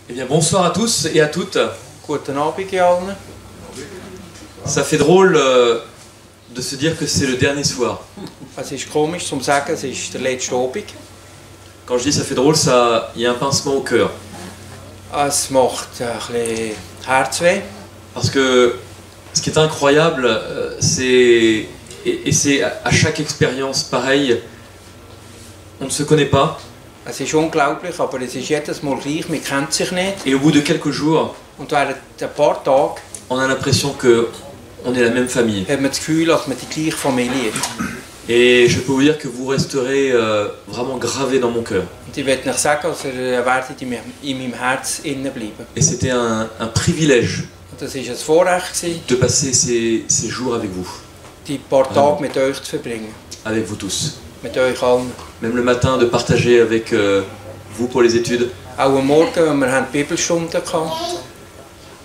Eh bien, bonsoir à tous et à toutes. Guten Abend allen. Ça fait drôle de se dire que c'est le dernier soir. Es ist komisch zu sagen, es ist der letzte Abend. Quand je dis ça fait drôle, il y a un pincement au cœur. Es macht ein bisschen Herzweh. Parce que ce qui est incroyable, c'est à chaque expérience pareille, on ne se connaît pas. Es ist unglaublich, aber es ist jedes Mal gleich, man kennt sich nicht. Et au bout de quelques jours, Und während ein paar Tage on a l'impression qu'on est la même famille. hat man das Gefühl, dass man die gleiche Familie ist. Et je peux vous dire que vous resterez vraiment gravés dans mon cœur. Und ich möchte euch sagen, dass ihr werdet in meinem Herz innen bleiben. Et c'était un privilège Und das war ein Vorrecht, de passer ces jours avec vous, die paar Tage mit euch zu verbringen. avec vous tous. Mit euch allen. Même le matin, de partager avec vous pour les études. Auch am Morgen, wenn wir Bibelstunden hatten.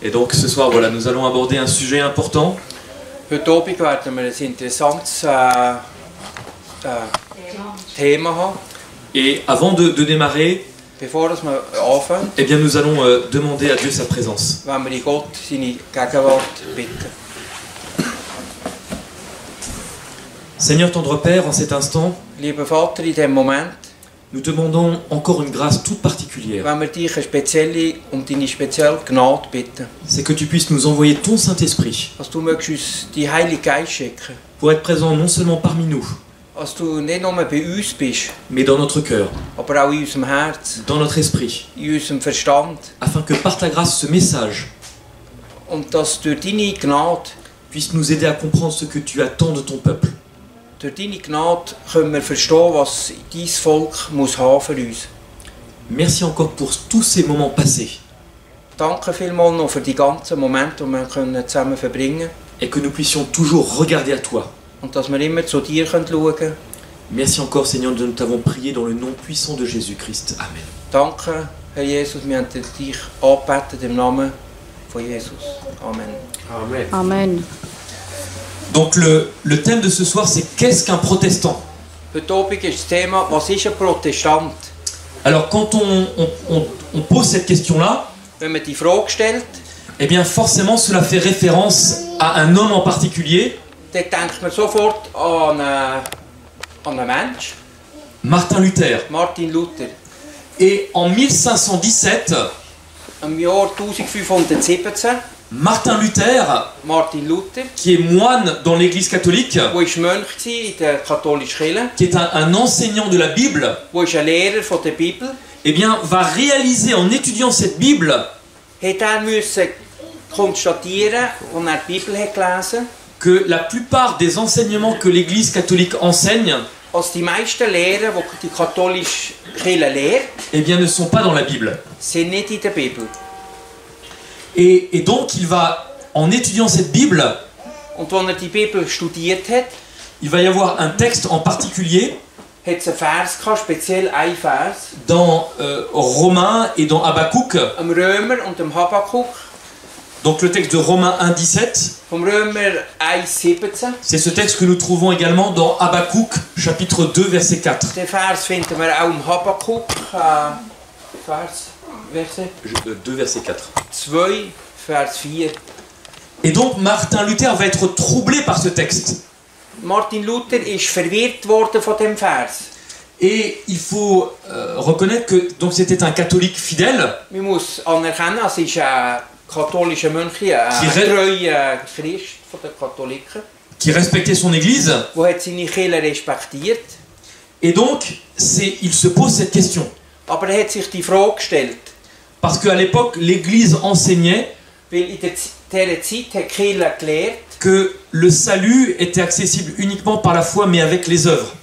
Et donc ce soir, voilà, nous allons aborder un sujet important. Heute Abend werden wir ein interessantes Thema haben. Et avant de démarrer, Bevor wir anfangen, eh bien, nous allons demander à Dieu sa présence. wollen wir in Gott seine Gegenwart bitten. Seigneur tendre Père, en cet instant, Lieber Vater, in diesem Moment nous te demandons encore une grâce toute particulière. wollen wir dich deine spezielle Gnade bitten. C'est que tu puisses nous envoyer ton Saint-Esprit Dass du möchtest uns die Heilige Geist schicken. pour être présent non seulement parmi nous, Dass du nicht nur bei uns bist, mais dans notre cœur, aber auch in unserem Herz, dans notre esprit, in unserem Verstand. afin que par ta grâce, ce message Und dass durch deine Gnade, puisse nous aider à comprendre ce que tu attends de ton peuple. durch deine Gnade können wir verstehen, was dein Volk muss haben für uns. Merci encore pour tous ces moments passés Danke vielmals noch für die ganzen Momente, die wir zusammen verbringen können. et que nous puissions toujours regarder à toi. Und dass wir immer zu dir schauen können. Merci encore Seigneur de nous t'avons prié dans le nom puissant de Jésus-Christ. Amen. Danke, Herr Jesus, wir haben dich angebetet im Namen von Jesus. Amen. Amen. Amen. Donc le thème de ce soir, c'est qu'est-ce qu'un protestant? Heute Abend ist das Thema, was ist ein Protestant? Alors quand on pose cette question-là, Wenn man die Frage stellt, eh bien forcément cela fait référence à un homme en particulier, dann denkt man sofort an einen Menschen, Martin Luther. Martin Luther. Et en 1517, Im Jahr 1517, Martin Luther, Martin Luther, qui est moine dans l'église catholique, der war Mönch in der katholischen Kirche, qui est un enseignant de la Bible, der ist ein Lehrer von der Bibel, eh bien va réaliser en étudiant cette Bible hat müssen konstatieren, als er die Bibel hat gelesen, que la plupart des enseignements que l'église catholique enseigne, als die meisten Lehren, die die katholische Kirche lehrt, eh bien ne sont pas dans la Bible. sind nicht in der Bibel. Et donc il va, en étudiant cette Bible, Und als er die Bibel studiert hat, il va y avoir un texte en particulier hat es einen Vers gehabt, speziell einen Vers, dans Romains et dans Habakkuk. am Römer und am Habakkuk, Donc le texte de Romains 1,17, vom Römer 1,17. c'est ce texte que nous trouvons également dans Habakkuk, chapitre 2, verset 4. Den Vers finden wir auch im Habakkuk, Verse 2, verset 4. 2, Vers 4. Et donc Martin Luther va être troublé par ce texte. Martin Luther ist verwirrt worden von dem Vers. Et il faut reconnaître que donc c'était un catholique fidèle Man muss anerkennen, es ist ein katholischer Mönch, ein Qui treuer Christ von den Katholiken, qui respectait son église. der seine Kirche respektiert. Et donc il se pose cette question. Aber er hat sich die Frage gestellt, Parce qu'à l'époque, l'église enseignait weil in dieser Zeit hat die Kirche gelehrt, que le salut était accessible uniquement par la foi, mais avec les œuvres.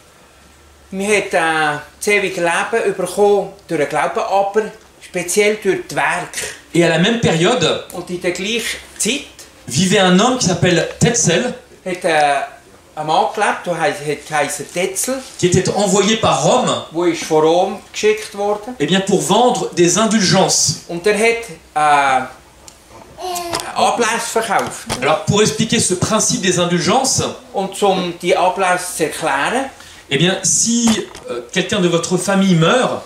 man hat das ewige Leben bekommen durch den Glauben, aber speziell durch die Werke. Et à la même période, Und in der gleichen Zeit vivait un homme qui s'appelle Tetzel, hat ein Mann gelebt, der heisst Tetzel, qui était envoyé par Rome, der ist von Rom geschickt worden. eh bien, pour vendre des indulgences. Und er hat Ablässe verkauft. Alors, pour expliquer ce principe des indulgences, Und um die Ablässe zu erklären, eh bien, si quelqu'un de votre famille meurt,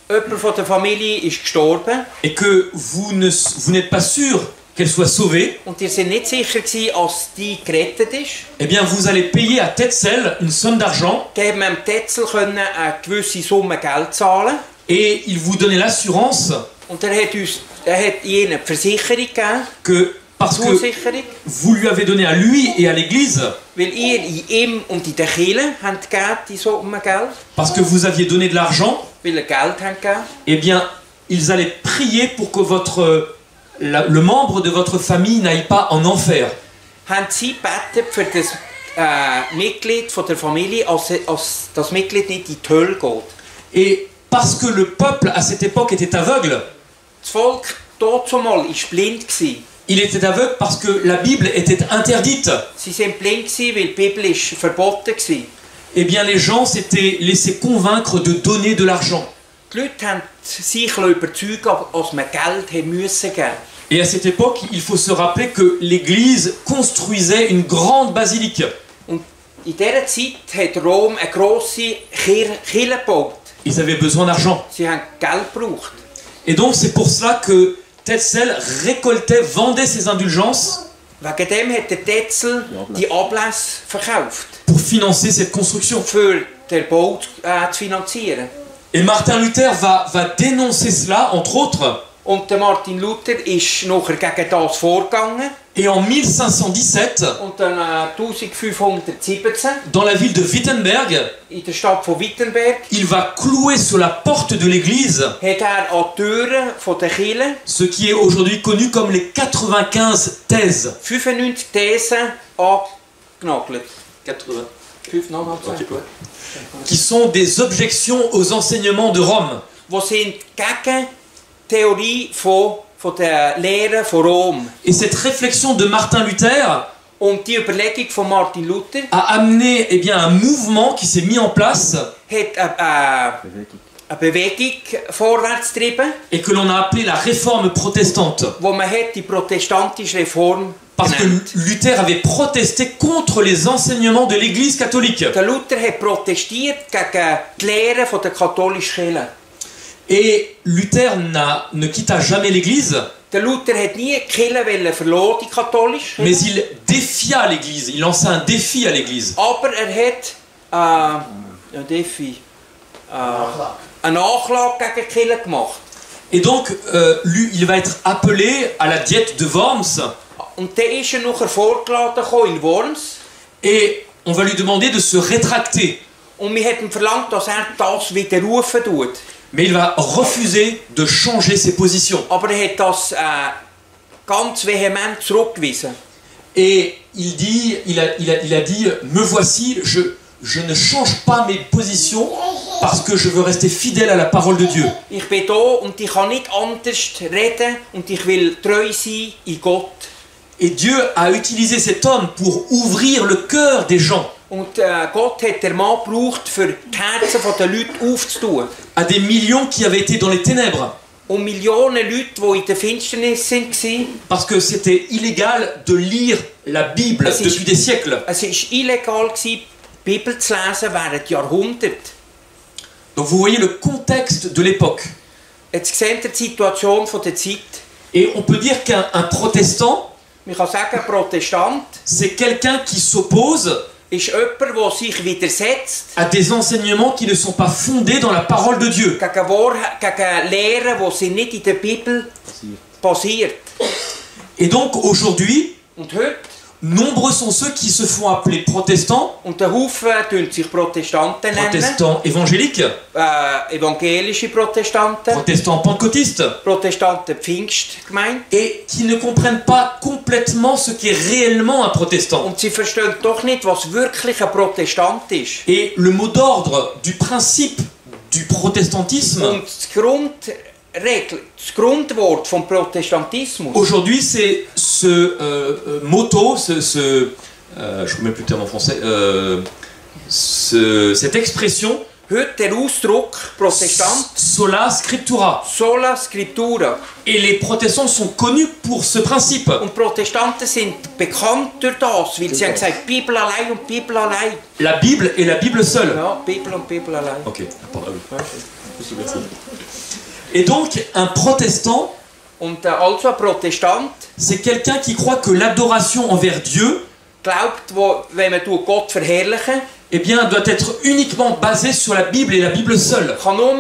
jemand von der Familie ist gestorben et que vous n'êtes pas sûr qu'elle soit sauvée, und ihr seid nicht sicher gewesen, dass die gerettet ist, eh bien vous allez payer à Tetzel une somme d'argent dann haben wir dem Tetzel eine gewisse Summe Geld zahlen et il vous donnait l'assurance und er hat ihnen die Versicherung gegeben, que parce que Zusicherung, vous lui avez donné à lui et à l'église, weil ihr in ihm und in der Kirche habt gegeben, die Summe Geld, parce que vous aviez donné de l'argent, weil ihr Geld habt gegeben. eh bien ils allaient prier pour que le membre de votre famille n'aille pas en enfer. Haben sie gebetet für das Mitglied von der Familie, als das Mitglied nicht in die Hölle geht. Et parce que le peuple à cette époque était aveugle, Das Volk dort zumal war blind. il était aveugle parce que la Bible était interdite. Sie waren blind, weil die Bibel ist verboten war. Eh bien les gens s'étaient laissés convaincre de donner de l'argent. Die Leute haben sich überzeugt, dass man Geld haben müssen geben. Et à cette époque, il faut se rappeler que l'Église construisait une grande basilique. Und in dieser Zeit hat Rom eine grosse Kirche gebaut. Ils avaient besoin d'argent. Sie haben Geld gebraucht. Et donc c'est pour cela que Tetzel récoltait, vendait ses indulgences Wegen dem hat der Tetzel die Ablässe verkauft, pour financer cette construction. für den Bau zu finanzieren. Et Martin Luther va dénoncer cela, entre autres. Und der Martin Luther ist nachher gegen das vorgegangen. Et en 1517, Und dann 1517 dans la ville de Wittenberg, in der Stadt von Wittenberg il va clouer sur la porte de l'église hat er an die Türen von der Kirche ce qui est aujourd'hui connu comme les 95 thèses. 95 Thesen angenagelt. 80. 95, gut. Qui sont des objections aux enseignements de Rome. Die sind gegen die Theorie von der Lehre von Rom. Et cette réflexion de Martin Luther Und die Überlegung von Martin Luther a amené eh bien, un mouvement qui s'est mis en place hat eine Bewegung vorwärts getrieben, et que l'on a appelé la réforme protestante. wo man hat die protestantische Reform Parce que genannt. Luther avait protesté contre les enseignements de l'Église catholique. Der Luther hat protestiert gegen die Lehre von der katholischen Kirche. Et Luther ne quitta jamais l'Église, Der Luther hat nie die Kirche verloren, die katholische mais Kirche. il défia l'Église, il lança un défi à l'Église. Aber er hat eine Nachklage gegen die Kirche gemacht. Et donc, lui, il va être appelé à la diète de Worms, Und dann ist er nachher vorgeladen in Worms. et on va lui demander de se rétracter. Und wir haben verlangt, dass er das widerrufen tut. Mais il va refuser de changer ses positions. Aber er hat das ganz vehement zurückgewiesen. Et il a dit, me voici, je ne change pas mes positions parce que je veux rester fidèle à la parole de Dieu. Ich bin da und ich kann nicht anders reden und ich will treu sein in Gott. Et Dieu a utilisé cet homme pour ouvrir le cœur des gens Und Gott hat den Mann gebraucht, für die Herzen der Leute aufzutun. à des millions qui avaient été dans les ténèbres Und Millionen Leute, die in der Finsternis waren. parce que c'était illégal de lire la Bible Es ist- depuis des siècles. Es war illegal, die Bibel zu lesen während Jahrhunderten. Donc vous voyez le contexte de l'époque. Jetzt seht ihr die Situation der Zeit. Et on peut dire qu'un protestant, Man kann sagen, Protestant c'est quelqu'un qui s'oppose ist jemand, der sich widersetzt à des enseignements qui ne sont pas fondés dans la parole de Dieu. gegen Lehren, die sind nicht in der Bibel basiert. Et donc aujourd'hui, Und heute, nombreux sont ceux qui se font appeler protestants, und der Haufen tun sich Protestanten nennen, protestants évangéliques, evangelische Protestanten, protestants pentecôtistes, Protestanten Pfingstgemeinde. et qui ne comprennent pas complètement ce qu'est réellement un protestant. Und sie verstehen doch nicht, was wirklich ein Protestant ist. Et le mot d'ordre du principe du protestantisme, Und das Grundwort vom Protestantismus aujourd'hui, c'est ce motto, je ne sais même plus le terme en français, cette expression, heute der Ausdruck Protestant, sola scriptura. sola scriptura. Et les protestants sont connus pour ce principe. Und Protestanten sind bekannt durch das, weil sie haben gesagt, Bibel allein und Bibel allein. La Bible et la Bible seule. Ja, Bibel und Bibel allein. Ok, pardon. Ja. Et donc, un protestant, Und also ein Protestant c'est quelqu'un qui croit que l'adoration envers Dieu, glaubt, wenn man Gott verherrlichen, eh bien, doit être uniquement basée sur la Bible et la Bible seule. kann nur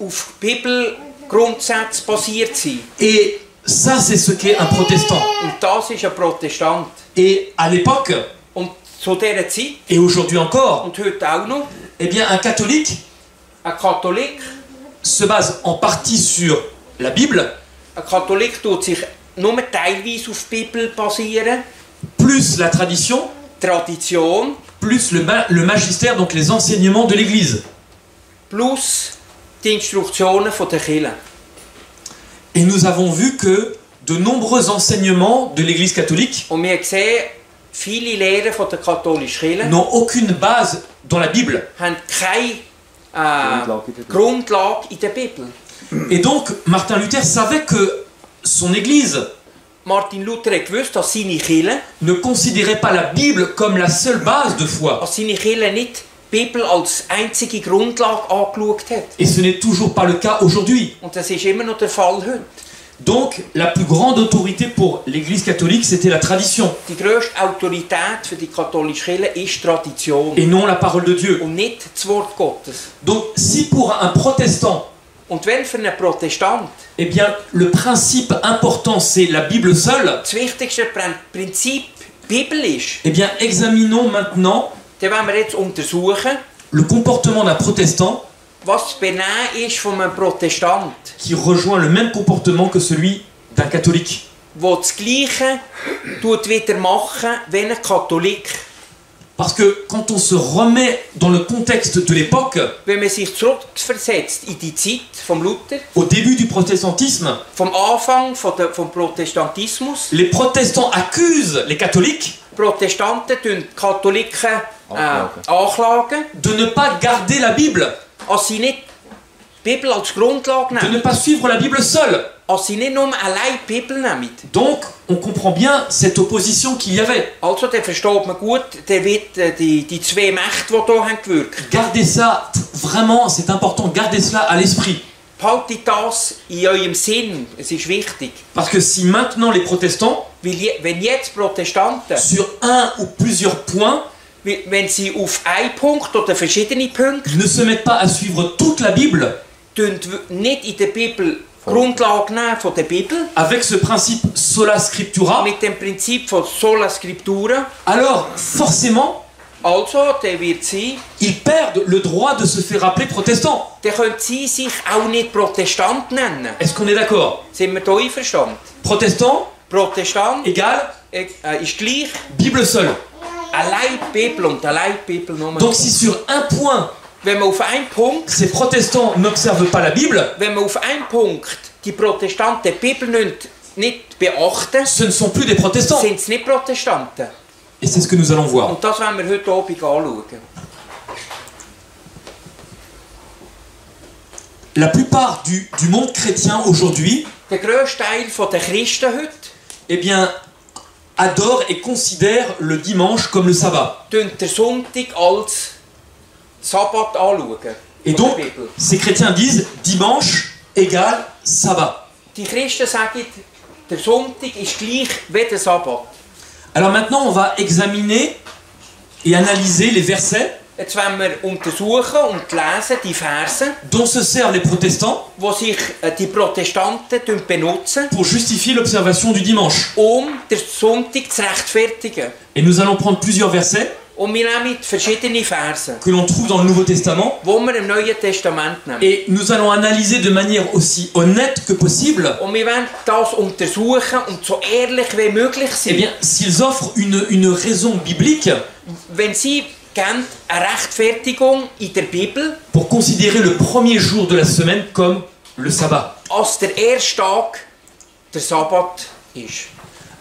auf Bibelgrundsätze basiert sein. Et ça, c'est ce qu'est un protestant. Und das ist ein Protestant. Et à l'époque, Und zu dieser Zeit, et aujourd'hui encore, und heute auch noch, eh bien, un catholique ein Katholik, se base en partie sur la Bible, ein Katholik tut sich nur teilweise auf die Bibel basieren, plus la tradition, Tradition, plus le magistère, donc les enseignements de l'Église. plus die Instruktionen der Kirche. Et nous avons vu que de nombreux enseignements de l'Église catholique Und wir haben gesehen, viele Lehren der katholischen Kirche n'ont aucune base dans la Bible. haben keine Grundlage in der Bibel. Et donc, Martin Luther savait que son Église Martin Luther hat gewusst, dass seine Kirche, ne considérait pas la Bible comme la seule base de foi. dass seine Kirche nicht die Bibel als einzige Grundlage angeschaut hat. Et ce n'est toujours pas le cas aujourd'hui. Und das ist immer noch der Fall heute. Donc, la plus grande autorité pour l'Église catholique, c'était la tradition, Die grösste Autorität für die katholische Kirche ist Tradition et non la parole de Dieu. und nicht das Wort Gottes. Donc, si pour un protestant, Und wenn für einen Protestant eh bien, le principe important, c'est la Bible seule, das wichtigste Prinzip die Bibel ist, eh bien, examinons maintenant dann wollen wir jetzt untersuchen, le comportement d'un protestant was das Benehmen ist von einem Protestant, qui rejoint le même comportement que celui d'un catholique. der das Gleiche wieder machen wie ein Katholik. Parce que quand on se remet dans le contexte de l'époque, Wenn man sich zurückversetzt in die Zeit vom Luther, au début du protestantisme, vom Anfang vom Protestantismus, les protestants accusent les catholiques Protestanten tun die Katholiken anklagen, de ne pas garder la Bible, als sie nicht die Bibel als Grundlage de ne nehmen, pas suivre la Bible seule. als sie nicht nur allein die Bibel nehmen. Donc, on comprend bien cette opposition qu'il y avait. Also, dann versteht man gut, dann wird die zwei Mächte, die hier haben gewirkt. Gardez ça, vraiment, c'est important, gardez cela à l'esprit. Behaltet das in eurem Sinn, es ist wichtig. Parce que si maintenant les protestants, Weil wenn jetzt Protestanten, sur un ou plusieurs points, wenn sie auf einen Punkt oder verschiedene Punkte ne se mettent pas à suivre toute la Bible nicht in der Bibel Grundlage nehmen von der Bibel, avec ce principe sola scriptura, mit dem Prinzip von Sola Scriptura, alors forcément, also, dann wird sie, ils perdent le droit de se faire appeler protestant. dann können sie sich auch nicht Protestant nennen. Est-ce qu'on est d'accord? Sind wir da einverstanden? Protestant Protestant égale ist gleich Bible seule. allein die Bibel und allein die Bibel nur. Donc si sur un point, Wenn man auf einen Punkt, ces protestants n'observent pas la Bible, wenn man auf einen Punkt die Protestanten die Bibel nicht beachten, ce ne sont plus des protestants. sind es nicht Protestanten. Et c'est ce que nous allons voir. Und das wollen wir heute Abend anschauen. La plupart du monde chrétien aujourd'hui, Der grösste Teil der Christen heute eh bien, adore et considère le dimanche comme le sabbat. schauen den Sonntag als Sabbat anschauen. Et von donc, der Bibel. ces chrétiens disent dimanche égale sabbat. Die Christen sagen, der Sonntag ist gleich wie der Sabbat. Alors maintenant, on va examiner et analyser les versets Jetzt wollen wir untersuchen und lesen die Verse, dont se servent les protestants die sich die Protestanten benutzen, pour justifier l'observation du dimanche. den Sonntag zu rechtfertigen. Et nous allons prendre plusieurs versets Und wir nehmen verschiedene Verse, que l'on trouve dans le Nouveau Testament die wir im Neuen Testament nehmen. et nous allons analyser de manière aussi honnête que possible, Und wir wollen das untersuchen und so ehrlich wie möglich eh sein. bien, s'ils offrent une raison biblique Wenn sie geben eine Rechtfertigung in der Bibel, pour considérer le premier jour de la semaine comme le sabbat. als der erste Tag der Sabbat ist.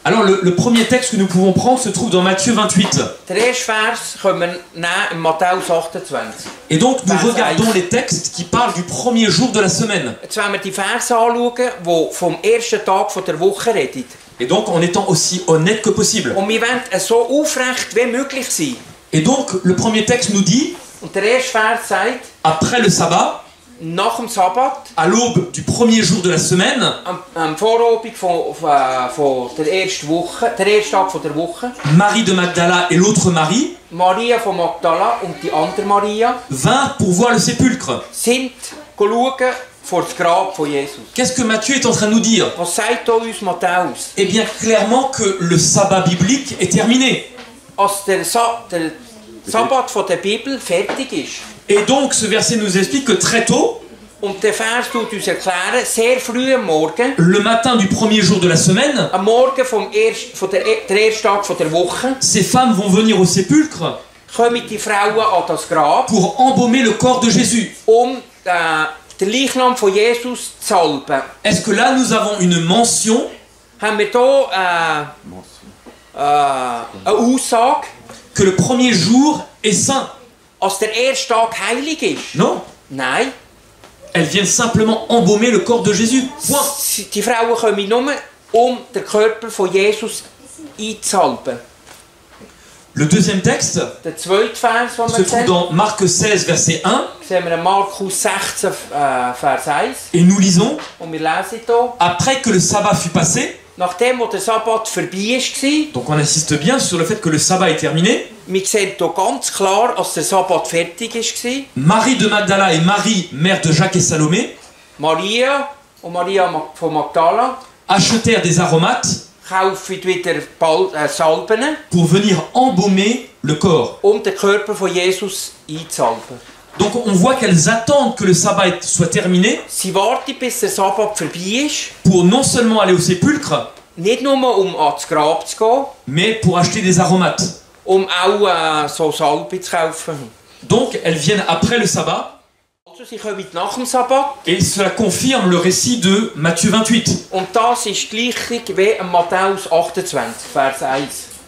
Alors le premier texte que nous pouvons prendre se trouve dans Matthieu 28. Der erste Vers können wir nehmen in Matthäus 28. Et donc nous Vers regardons 1. les textes qui parlent du premier jour de la semaine. Jetzt wollen wir die Verse anschauen, die vom ersten Tag der Woche reden. Et donc en étant aussi honnête que possible. Und wir wollen so aufrecht wie möglich sein. Et donc le premier texte nous dit, Und der erste Vers sagt, après le sabbat, nach dem Sabbat, à l'aube du premier jour de la semaine, am Vorabend von der ersten Woche, der erste Tag von der Woche, Marie de Magdala et l'autre Marie Maria von Magdala und die andere Maria vinrent pour voir le sépulcre. sind schauen vor das Grab von Jesus. Qu'est-ce que Matthieu est en train de nous dire? Was sagt da uns Matthäus? Eh bien, clairement que le sabbat biblique est terminé. Als der Sabbat von der Bibel fertig ist. Et donc, ce verset nous explique que très tôt, Und der Vers tut uns erklären, sehr früh am Morgen, le matin du premier jour de la semaine, am Morgen der ersten Tag von der Woche, ces femmes vont venir au sépulcre kommen die Frauen an das Grab, pour embaumer le corps de Jésus. Den Leichnam von Jesus zu salben. Est-ce que là, nous avons une mention Haben wir hier eine Aussage, que le premier jour est saint? als der erste Tag heilig ist? Non. Nein. Elles viennent simplement embaumer le corps de Jésus. Point. Die Frauen kommen nur, den Körper von Jesus einzusalben. Le deuxième texte Der zweite Vers, den se wir trouve sehen, dans Marc 16, verset 1, sehen wir in Markus 16, Vers 1. et nous lisons: Und wir lesen hier, Après que le sabbat fut passé, nachdem der Sabbat vorbei war, donc on insiste bien sur le fait que le sabbat est terminé, wir sehen hier ganz klar, als der Sabbat fertig war, Marie de Magdala et Marie, mère de Jacques et Salomé, Maria und Maria von Magdala achetèrent des aromates kaufen wieder Salben, pour venir embaumer le corps. den Körper von Jesus einzusalben. Donc on voit qu'elles attendent que le sabbat soit terminé Sie warten, bis der Sabbat vorbei ist, pour non seulement aller au sépulcre, nicht nur ans Grab zu gehen, mais pour acheter des aromates. auch so Salbe zu kaufen. Donc elles viennent après le sabbat, Also sie kommen nach dem Sabbat et cela confirme le récit de Matthieu 28. und das ist gleich wie in Matthäus 28, Vers 1.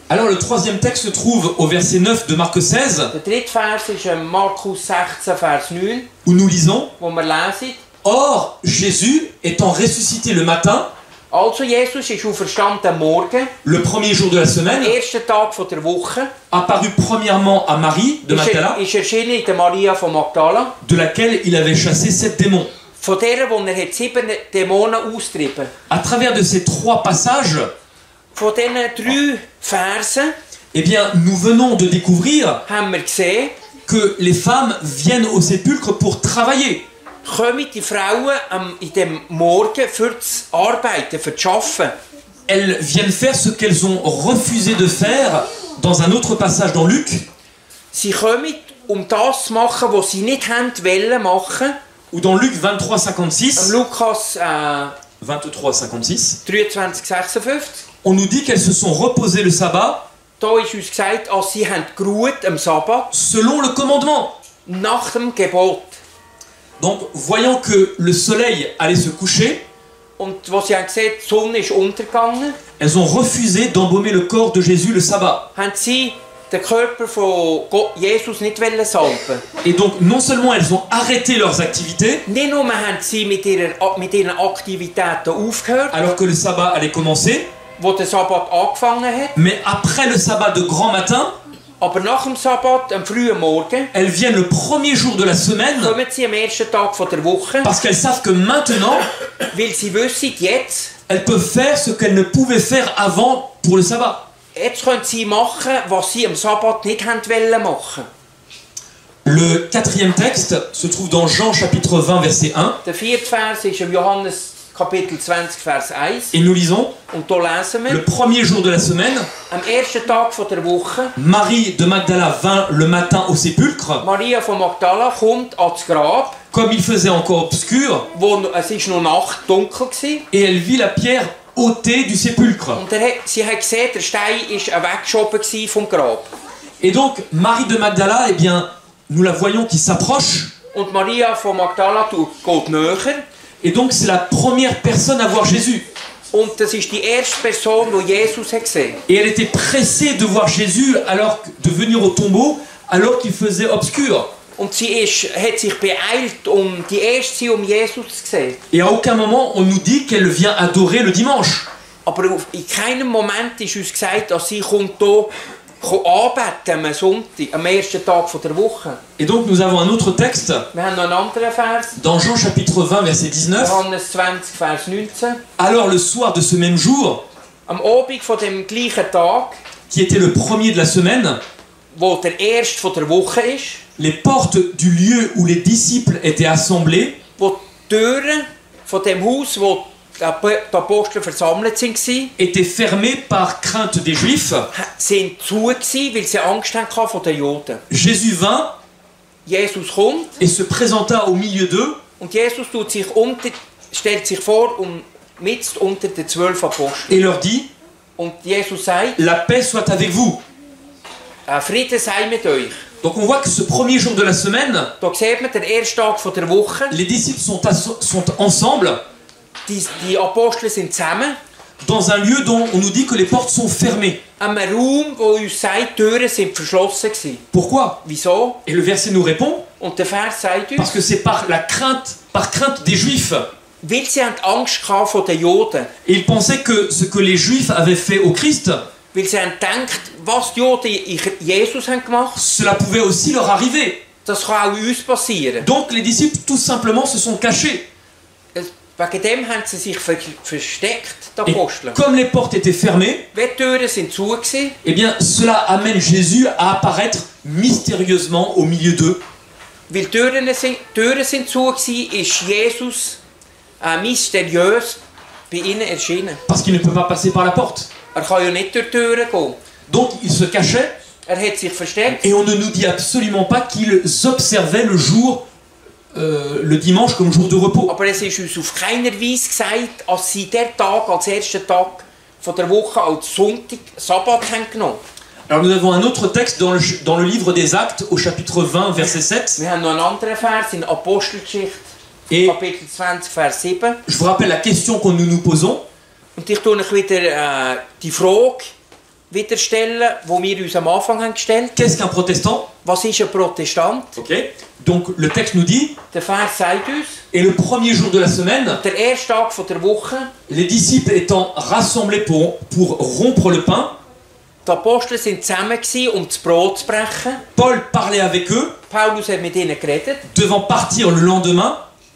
Alors le troisième texte se trouve au verset 9 de Marc 16, Der dritte Vers ist in Markus 16, Vers 9, où nous lisons: wo wir lesen, Or, Jésus, étant ressuscité le matin, also Jesus ist auferstanden am Morgen, le premier jour de la semaine, ersten Tag von der Woche, apparut premièrement à Marie de Magdala, ist erschienen in der Maria von Magdala, de laquelle il avait chassé 7 démons. von der, wo er 7 Dämonen austrieben. À travers de ces 3 passages, Von diesen 3 Versen eh bien, nous venons de découvrir haben wir gesehen, que les femmes viennent au sépulcre pour travailler. kommen die Frauen in dem Morgen für das Arbeiten, für das Arbeiten. Elles viennent faire ce qu'elles ont refusé de faire dans un autre passage dans Luc, Sie kommen, das zu machen, was sie nicht wollen machen. ou dans Luc 23, 56, Lukas 23, 56, 23, 56. on nous dit qu'elles se sont reposées le sabbat Da ist uns gesagt, als sie haben geruht am Sabbat, selon le commandement. nach dem Gebot. Donc, voyant que le soleil allait se coucher, Und was sie haben gesehen, die Sonne ist untergegangen, elles ont refusé d'embaumer le corps de Jésus le sabbat. haben sie den Körper von Jesus nicht salben. Et donc, non seulement elles ont arrêté leurs activités, Nicht nur haben sie mit ihren Aktivitäten aufgehört, alors que le sabbat allait commencer, wo der Sabbat angefangen hat, mais après le sabbat de grand matin, aber nach dem Sabbat, am frühen Morgen, elles viennent le premier jour de la semaine, kommen sie am ersten Tag von der Woche, parce qu'elles savent que maintenant, weil sie wissen, jetzt elles peuvent faire ce qu'elles ne pouvaient faire avant pour le sabbat. können sie machen, was sie am Sabbat nicht wollen machen. Le quatrième texte se trouve dans Jean chapitre 20 verset 1, Der vierte Vers ist im Johannes Kapitel 20, Vers 1. et nous lisons: Und da lesen wir, Le premier jour de la semaine, am ersten Tag von der Woche, Marie de Magdala vint le matin au sépulcre, Maria von Magdala kommt ans Grab, comme il faisait encore obscur, es ist noch Nacht, dunkel war. et elle vit la pierre ôtée du sépulcre. Und sie hat gesehen, der Stein war weggeschoben vom Grab. Et donc, Marie de Magdala, eh bien, nous la voyons qui s'approche, Und Maria von Magdala geht näher. et donc c'est la première personne à voir Jésus. Und das ist die erste Person, die Jesus hat gesehen. Et elle était pressée de voir Jésus, de venir au tombeau, alors qu'il faisait obscur. Und sie hat sich beeilt, die erste Jesus zu sehen. Et à aucun moment on nous dit qu'elle vient adorer le dimanche. Aber in keinem Moment ist uns gesagt, dass sie kommt hier anbeten am Sonntag, am ersten Tag der Woche. Et donc nous avons un autre texte Wir haben noch einen anderen Vers. dans Jean chapitre 20 verset 19. Johannes 20, Vers 19. Alors le soir de ce même jour, Am Abend von dem gleichen Tag, qui était le premier de la semaine, wo der erste von der Woche ist, les portes du lieu où les disciples étaient assemblés wo die Türen von dem Haus, wo die Apostel versammelt waren, étaient fermées par crainte des Juifs. sind zu gewesen, weil sie Angst hatten von den Juden. Jésus vint Jesus kommt et se présenta au milieu d'eux und Jesus stellt sich vor mitten unter den 12 Aposteln. et leur dit Und Jesus sagt, La paix soit avec vous. Friede sei mit euch. Donc on voit que ce premier jour de la semaine, Da sieht man den ersten Tag von der Woche. les disciples sont ensemble Die Apostel sind zusammen. dans un lieu dont on nous dit que les portes sont fermées. An einem Raum, wo uns sagt, die Türen sind verschlossen gewesen. Pourquoi? Wieso? Et le verset nous répond, Und der Vers sagt uns, parce que c'est par crainte des Juifs. weil sie haben Angst hatten von den Juden. Et ils pensaient que ce que les Juifs avaient fait au Christ, Weil sie haben gedacht, was die Juden Jesus haben gemacht, cela pouvait aussi leur arriver. das kann auch uns passieren. Donc les disciples tout simplement se sont cachés. Wegen dem haben sie sich versteckt, die Et Apostel. comme les portes étaient fermées, Wenn die Türen sind zu gewesen, eh bien cela amène Jésus à apparaître mystérieusement au milieu d'eux. weil die Türen sind zu gewesen, ist Jesus mysteriös bei ihnen erschienen. Parce qu'il ne peut pas passer par la porte. Kann ja nicht durch die Türen gehen. Donc il se cachait Hat sich versteckt. et on ne nous dit absolument pas qu'ils observaient le jour, le dimanche comme jour de repos. Aber es ist uns auf keiner Weise gesagt, dass sie den Tag als ersten Tag von der Woche als Sonntag, Sabbat haben genommen. Alors nous avons un autre texte dans le livre des Actes au chapitre 20 verset 7. Wir haben noch einen anderen Vers in Apostelgeschichte, Et Kapitel 20, Vers 7. je vous rappelle la question que nous nous posons. Und ich tue euch wieder die Frage wieder stellen, die wir uns am Anfang haben gestellt. Qu'est-ce qu'un protestant? Was ist ein Protestant? Okay. Donc le texte nous dit, Der Vers sagt uns, et le premier jour de la semaine, der erste Tag von der Woche, les disciples étant rassemblés pour rompre le pain, die Apostel sind zusammen gewesen, das Brot zu brechen. Paul parlait avec eux, Paulus hat mit ihnen geredet. devant partir le lendemain,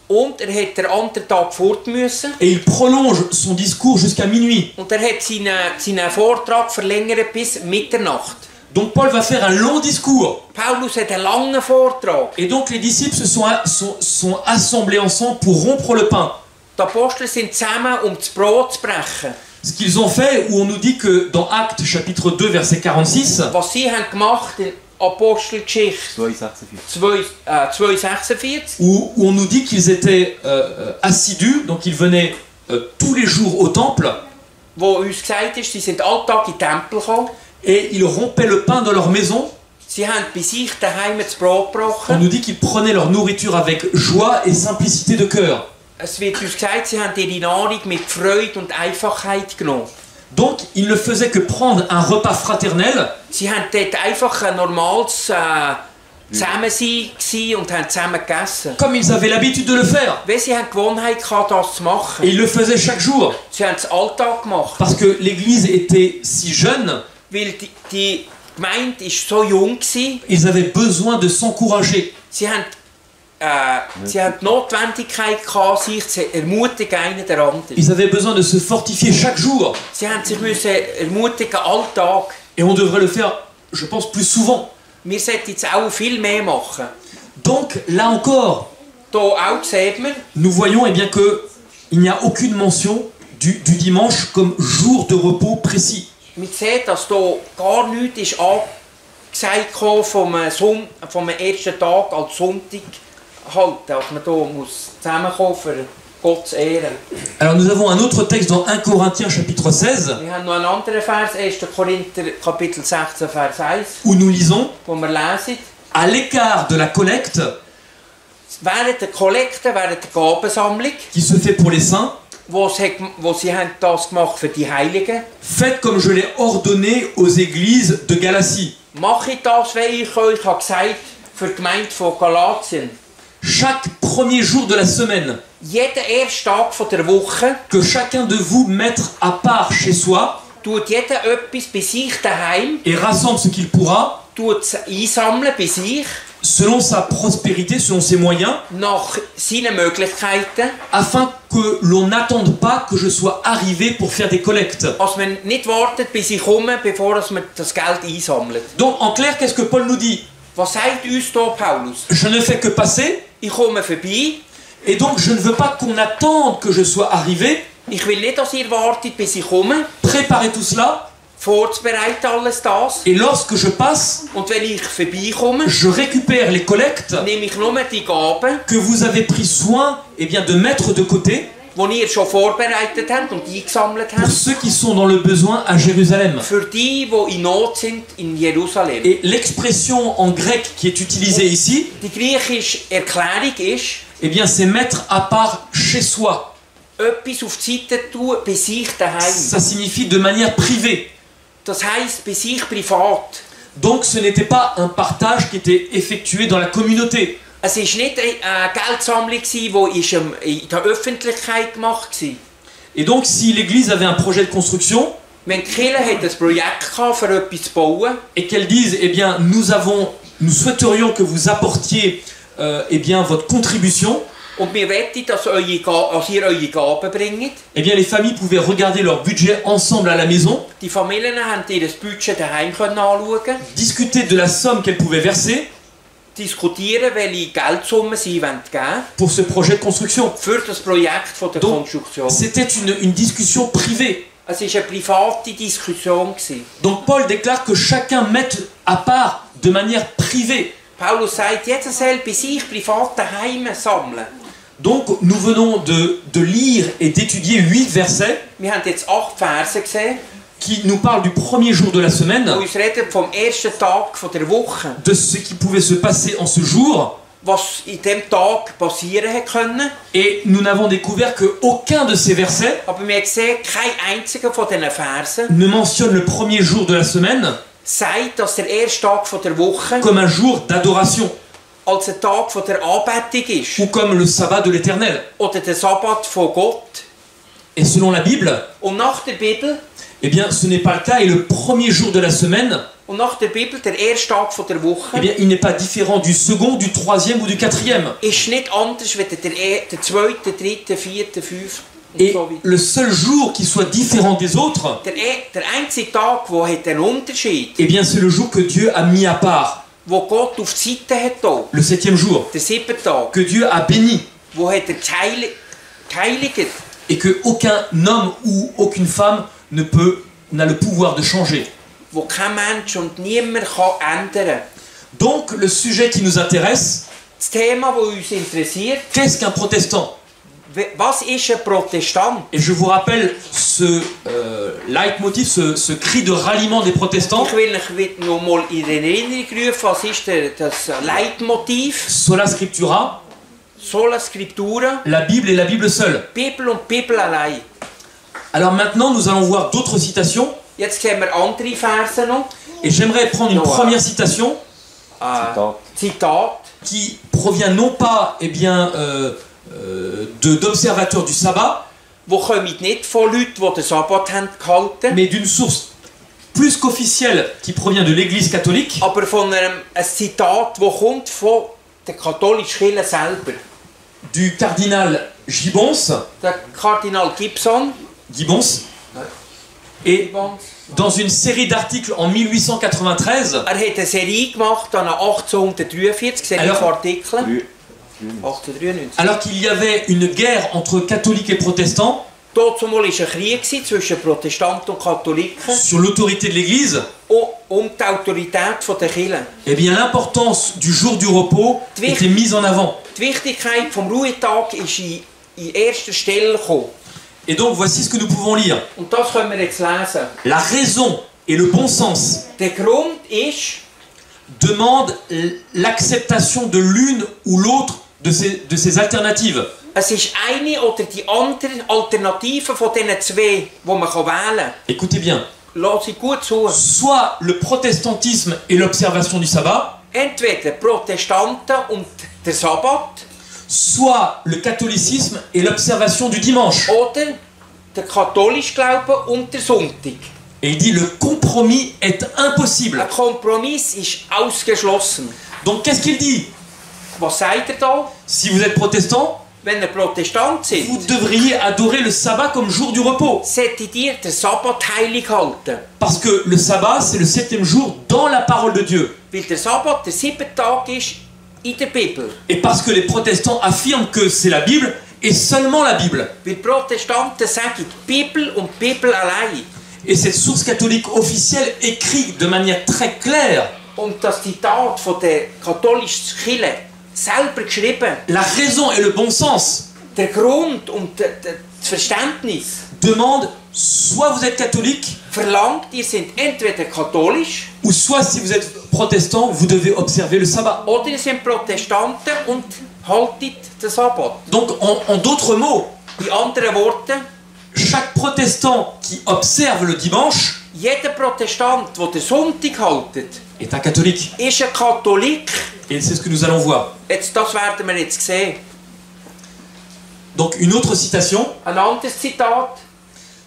Und hat den anderen Tag fort müssen. et il prolonge son discours jusqu'à minuit. Und hat seinen Vortrag verlängert bis Mitternacht. Donc Paul va faire un long discours. Paulus hat einen langen Vortrag. Et donc les disciples sont assemblés ensemble pour rompre le pain. Die Apostel sind zusammen, das Brot zu brechen. Ce qu'ils ont fait, où on nous dit que dans Actes chapitre 2 verset 46, Was sie haben gemacht in Apostelgeschichte 2,46, où on nous dit qu'ils étaient assidus, donc ils venaient tous les jours au temple, wo uns gesagt ist, sie sind alltag in den Tempel gekommen. et ils rompaient le pain dans leur maison. Sie haben bei sich daheim das Brot On gebrochen. nous dit qu'ils prenaient leur nourriture avec joie et simplicité de cœur. Es wird uns gesagt, sie haben ihre Nahrung mit Freude und Einfachheit genommen. Donc ils ne faisaient que prendre un repas fraternel, Sie haben dort einfach ein normales Zusammensein gewesen und haben zusammen gegessen. comme ils avaient l'habitude de le faire. Weil sie haben die Gewohnheit gehabt, das zu machen. Et ils le faisaient chaque jour, Sie haben es Alltag gemacht. parce que l'église était si jeune, Weil die Gemeinde ist so jung war. ils avaient besoin de s'encourager. Sie haben die Notwendigkeit gehabt, sich zu ermutigen, einer der anderen. Ils avaient besoin de se fortifier chaque jour. Sie haben sich müssen ermutigen, alltag. Et on devrait le faire, je pense, plus souvent. Wir sollten jetzt auch viel mehr machen. Donc, là encore, Hier auch sieht man, nous voyons eh bien, qu'il n'y a aucune mention du dimanche comme jour de repos précis. man sieht, dass hier gar nichts ist angesagt vom ersten Tag als Sonntag halten. Dass man hier muss zusammenkommen für Gott zu ehren. Alors nous avons un autre texte dans 1 Corinthiens chapitre 16, Wir haben noch einen anderen Vers, 1. Korinther Kapitel 16, Vers 1, où nous lisons wo wir lesen, « À l'écart de la collecte während der Kollekte, während der Gabensammlung, qui se fait pour les saints, wo sie haben das gemacht für die Heiligen, faites comme je l'ai ordonné aux églises de Galatie. mache ich das, wie ich euch gesagt habe, für die Gemeinde von Galatien. Chaque premier jour de la semaine, Jeden ersten Tag von der Woche, que chacun de vous mette à part chez soi tut jeder etwas bei sich daheim, et rassemble ce qu'il pourra, tut es einsammeln bei sich, selon sa prospérité, selon ses moyens, nach seinen Möglichkeiten, afin que l'on n'attende pas que je sois arrivé pour faire des collectes. als man nicht wartet, bis ich komme, bevor man das Geld einsammelt. Donc en clair, qu'est-ce que Paul nous dit? Was sagt uns hier Paulus? Je ne fais que passer, Ich komme vorbei, et donc je ne veux pas qu'on attende que je sois arrivé. ich will nicht, dass ihr wartet, bis ich komme, Préparez tout cela, vorzubereiten alles das. et lorsque je passe, Und wenn ich vorbeikomme, je récupère les collectes nehme ich nur die Gaben, que vous avez pris soin de mettre de côté die ihr schon vorbereitet habt und eingesammelt pour habt, ceux qui sont dans le besoin à Jérusalem. für die in Not sind in Jerusalem. Et l'expression en grec qui est utilisée ici, Die griechische Erklärung ist, c'est mettre à part chez soi. etwas auf die Seite tun, bei sich daheim. Ça signifie de manière privée. Das heisst, bei sich privat. Donc ce n'était pas un partage qui était effectué dans la communauté. Es war nicht eine Geldsammlung, die in der Öffentlichkeit gemacht war. Et donc si l'Église avait un projet de construction, Wenn die Kirche hat ein Projekt gehabt, für etwas zu bauen, et qu'elle dise, nous souhaiterions que vous apportiez votre contribution, und wir wollen, dass ihr eure Gaben bringt, les familles pouvaient regarder leur budget ensemble à la maison, die Familien haben ihr Budget daheim anschauen, discuter de la somme qu'elles pouvaient verser diskutieren, welche Geldsumme sie geben wollen pour ce projet de construction. für das Projekt von der Donc, Konstruktion. c'était une discussion privée. Es war eine private Diskussion. Donc Paul déclare que chacun mette à part de manière privée. Paulus sagt, jeder soll bei sich privat daheim sammeln. Donc nous venons de lire et d'étudier 8 versets Wir haben jetzt 8 Verse gesehen, qui nous parlent du premier jour de la semaine, die uns reden vom ersten Tag von der Woche, de ce qui pouvait se passer en ce jour. was in diesem Tag passieren hätte können. Et nous n'avons découvert qu'aucun de ces versets Aber wir haben gesehen, kein einziger von diesen Versen ne mentionne le premier jour de la semaine sagt, dass der erste Tag von der Woche comme un jour d'adoration als ein Tag von der Anbetung ist. ou comme le sabbat de l'Éternel. Oder der Sabbat von Gott. Et selon la Bible, Und nach der Bibel, ce n'est pas le cas et le premier jour de la semaine, und nach der Bibel der erste Tag von der Woche, il n'est pas différent du second, du troisième ou du quatrième. ist nicht anders als der zweite, dritte, vierte, fünfte und Et so weiter. le seul jour qui soit différent des autres, Der einzige Tag, der einen Unterschied, c'est le jour que Dieu a mis à part, wo Gott auf die Seite hat, hier, le 7e jour, der 7. Tag, que Dieu a béni wo hat er geheiligt, et que aucun homme ou aucune femme n'a le pouvoir de changer. wo kein Mensch und niemand kann ändern. Donc le sujet qui nous intéresse, Das Thema, das uns interessiert, qu'est-ce qu'un protestant? was ist ein Protestant? Et je vous rappelle ce leitmotiv, ce cri de ralliement des protestants. Ich will euch noch mal in Erinnerung rufen, was ist das Leitmotiv? Sola Scriptura, Sola Scriptura, la Bible et la Bible seule. Bibel und Bibel allein. Alors maintenant, nous allons voir d'autres citations. Jetzt sehen wir andere Verse noch. Et j'aimerais prendre une première citation Zitat, qui provient non pas d'observateurs du sabbat, die kommen nicht von Leuten, die den Sabbat haben gehalten, mais d'une source plus qu'officielle qui provient de l'Église catholique, aber von ein Zitat, das kommt von der katholischen Kirche selber. du cardinal Gibbons, Der Kardinal Gibbons, et dans une série d'articles en 1893, er hat eine Serie gemacht an 1843, sehe ich Artikel. 1893. alors qu'il y avait une guerre entre catholiques et protestants Dazu war ein Krieg zwischen Protestanten und Katholiken sur l'autorité de l'Église, die Autorität der Kirche. l'importance du jour du repos était mise en avant. Die Wichtigkeit des Ruhetags ist in erster Stelle gekommen. Et donc voici ce que nous pouvons lire. Und das können wir jetzt lesen. La raison et le bon sens Der Grund ist, demandent l'acceptation de l'une ou l'autre de ces alternatives. es ist eine oder die andere Alternative von diesen zwei, die man wählen kann. Écoutez bien. Lass sie gut zu. Soit le protestantisme et l'observation du sabbat, Entweder Protestanten und der Sabbat, soit le catholicisme et l'observation du dimanche. oder der katholische Glaube und der Sonntag. Et il dit le compromis est impossible. Ein Kompromiss ist ausgeschlossen. Donc qu'est-ce qu'il dit? Was sagt er da? Si vous êtes protestant, Wenn ihr Protestant seid, vous devriez adorer le sabbat comme jour du repos. solltet ihr den Sabbat heilig halten. Parce que le sabbat, c'est le 7e jour dans la parole de Dieu. Weil der Sabbat der 7. Tag ist in der Bibel. Et parce que les protestants affirment que c'est la Bible et seulement la Bible. Weil die Protestanten sagen, die Bibel und die Bibel allein. Et cette source catholique officielle écrit de manière très claire Und das Zitat von der katholischen Kirche selber geschrieben, la raison et le bon sens der Grund und das Verständnis demandent soit vous êtes catholique verlangt, ihr seid entweder katholisch ou soit si vous êtes protestant, vous devez observer le sabbat. oder ihr seid Protestanten und haltet den Sabbat. Donc en d'autres mots, In anderen Worten, chaque protestant qui observe le dimanche jeder Protestant, der den Sonntag haltet, est un catholique. ist ein Katholik. Et c'est ce que nous allons voir. Jetzt, das werden wir jetzt sehen. Donc une autre citation. Ein anderes Zitat.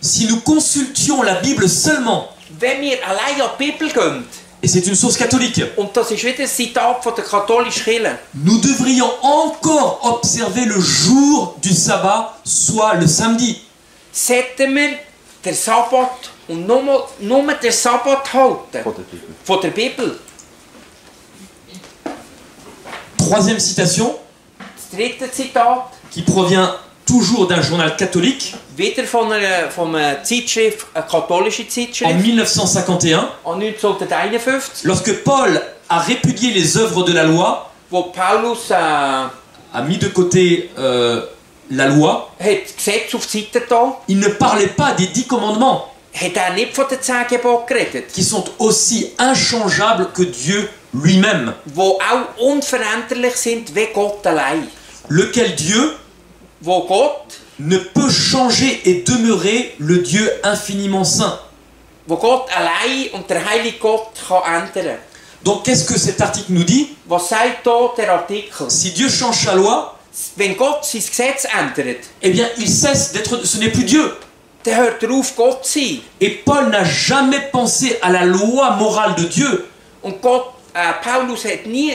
Si nous consultions la Bible seulement, Wenn wir allein an die Bibel gehen, et c'est une source catholique, und das ist wieder ein Zitat von der katholischen Kirche, nous devrions encore observer le jour du sabbat, soit le samedi. sollten wir den Sabbat und nur den Sabbat halten. Von der Bibel. Troisième citation, Das dritte Zitat. qui provient toujours d'un journal catholique, Wieder von einer Zeitschrift, eine katholische en Zeitschrift, 1951, an 1951, lorsque Paul a répudié les œuvres de la loi, wo Paulus a mis de côté la loi, hat Gesetz auf die Seite da, il ne parlait pas des 10 commandements, hat er nicht von den 10 Geboten geredet, qui sont aussi inchangeables que Dieu lui-même, die auch unveränderlich sind wie Gott allein. lequel Dieu Wo Gott, ne peut changer et demeurer le Dieu infiniment saint. wo Gott allein und der heilige Gott kann ändern. Donc qu'est-ce que cet article nous dit? Was sagt da der Artikel? Si Dieu change sa loi, Wenn Gott sein Gesetz ändert, eh bien il cesse d'être, ce n'est plus Dieu. dann hört er auf, Gott zu sein. Et Paul n'a jamais pensé à la loi morale de Dieu. Und Gott, Paulus hat nie...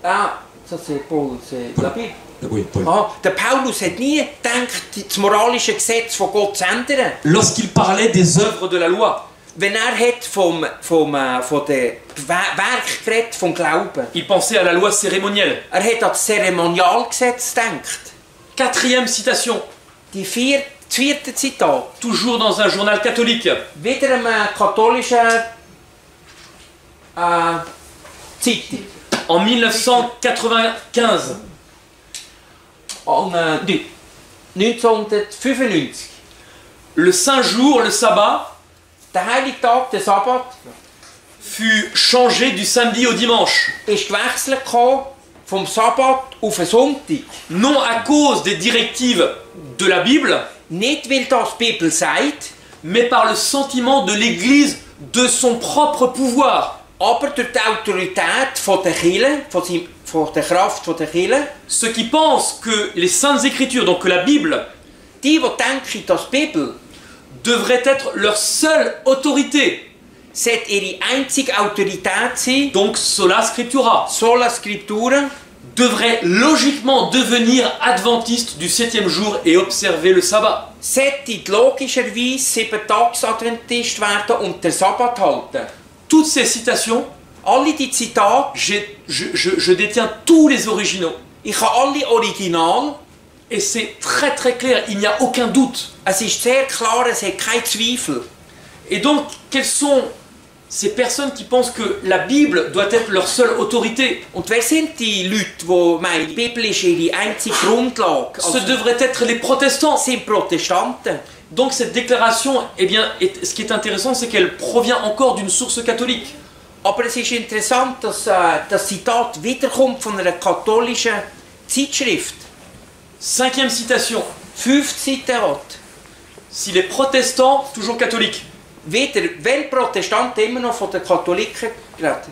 das ist Paulus, la Bible. Oui, Paul. Der Paulus hat nie gedacht, das moralische Gesetz von Gott zu ändern. Lorsqu'il parlait des œuvres de la loi, Wenn er hat von den Werk geredet, vom Glauben. il pensait à la loi cérémonielle. Er hat an das Zeremonialgesetz gedacht. Quatrième citation, Das vierte Zitat. toujours dans un journal catholique, Wieder eine katholische Zeitung. en 1995. An 1995. Le saint jour, le sabbat, Der heilige Tag, der Sabbat, fut changé du samedi au dimanche. ist gewechselt vom Sabbat auf den Sonntag. Non à cause des directives de la Bible, Nicht, weil das die Bibel sagt, mais par le sentiment de l'Église de son propre pouvoir. aber durch die Autorität von der Kirche, von der Kraft von der Kirche. Ceux qui pensent que les saintes écritures, donc que la Bible, Die denken, dass die Bibel devrait être leur seule autorité, sollte ihre einzige Autorität sein, donc sola scriptura, sola Scriptura, devrait logiquement devenir adventiste du 7e jour et observer le sabbat. sollte logischerweise 7-Tags-Adventist werden und den Sabbat halten. Toutes ces citations, Alle die Zitate, je détiens tous les originaux. ich habe alle Original. Et c'est très très clair, il n'y a aucun doute. Es ist sehr klar, es hat keinen Zweifel. Et donc, quelles sont ces personnes qui pensent que la Bible doit être leur seule autorité? Und wer sind die Leute, die meinen, die Bibel ist ihre einzige Grundlage? Ce devraient être les protestants. Das sind Protestanten. Donc cette déclaration, eh bien, ce qui est intéressant, c'est qu'elle provient encore d'une source catholique. Aber es ist interessant, dass das Zitat wiederkommt von einer katholischen Zeitschrift. Cinquième citation. 5 Zitat. Si les protestants, toujours catholiques, Wieder, wenn Protestanten immer noch von den Katholiken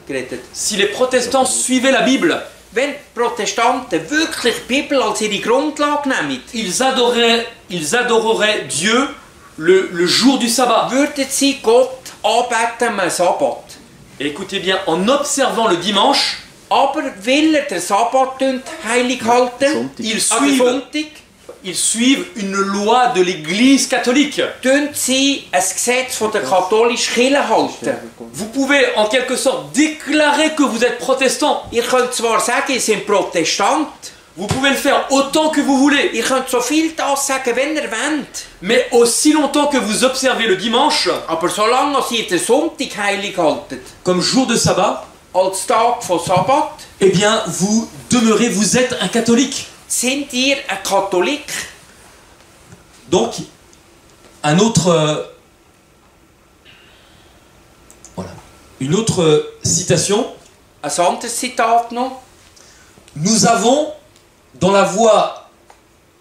geredet. si les protestants suivaient la Bible, Wenn Protestanten wirklich die Bibel als ihre Grundlage nehmen, ils adoreraient Dieu le jour du sabbat. würden sie Gott Anbeten am Sabbat. Et écoutez bien, en observant le dimanche, Aber weil den Sabbat heilig halten, ils an der suivent, Sonntag, ils suivent une loi de l'Église catholique. tun sie ein Gesetz von der katholischen Kirche halten. Vous pouvez en quelque sorte déclarer que vous êtes protestant. Ihr könnt zwar sagen, ihr seid Protestant, Vous pouvez le faire autant que vous voulez. ihr könnt so viel das sagen, wenn ihr wollt, Mais aussi longtemps que vous observez le dimanche aber solange ihr den Sonntag heilig haltet, comme jour de sabbat, als Tag von Sabbat, eh bien vous demeurez, vous êtes un catholique. sind ihr ein Katholik. Donc, un autre, voilà, une autre citation. Ein anderes Zitat noch. Nous avons dans la voie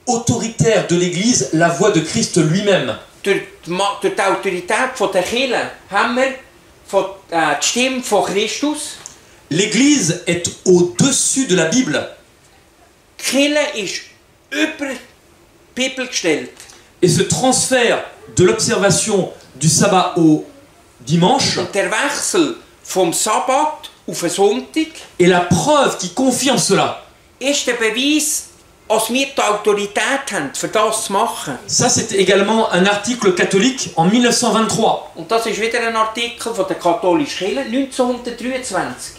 autoritaire de l'Église la voix de Christ lui-même. Durch die Autorität von der Kirche haben wir die Stimme von Christus. L'Église est au-dessus de la Bible. Die Kirche ist über die Bibel gestellt. Et ce transfert de l'observation du sabbat au dimanche Und der Wechsel vom Sabbat auf den Sonntag est la preuve qui confirme cela. ist der Beweis, dass wir die Autorität haben, für das zu machen. Ça, c'était également un article catholique en 1923. Und das ist wieder ein Artikel von der katholischen Kirche 1923.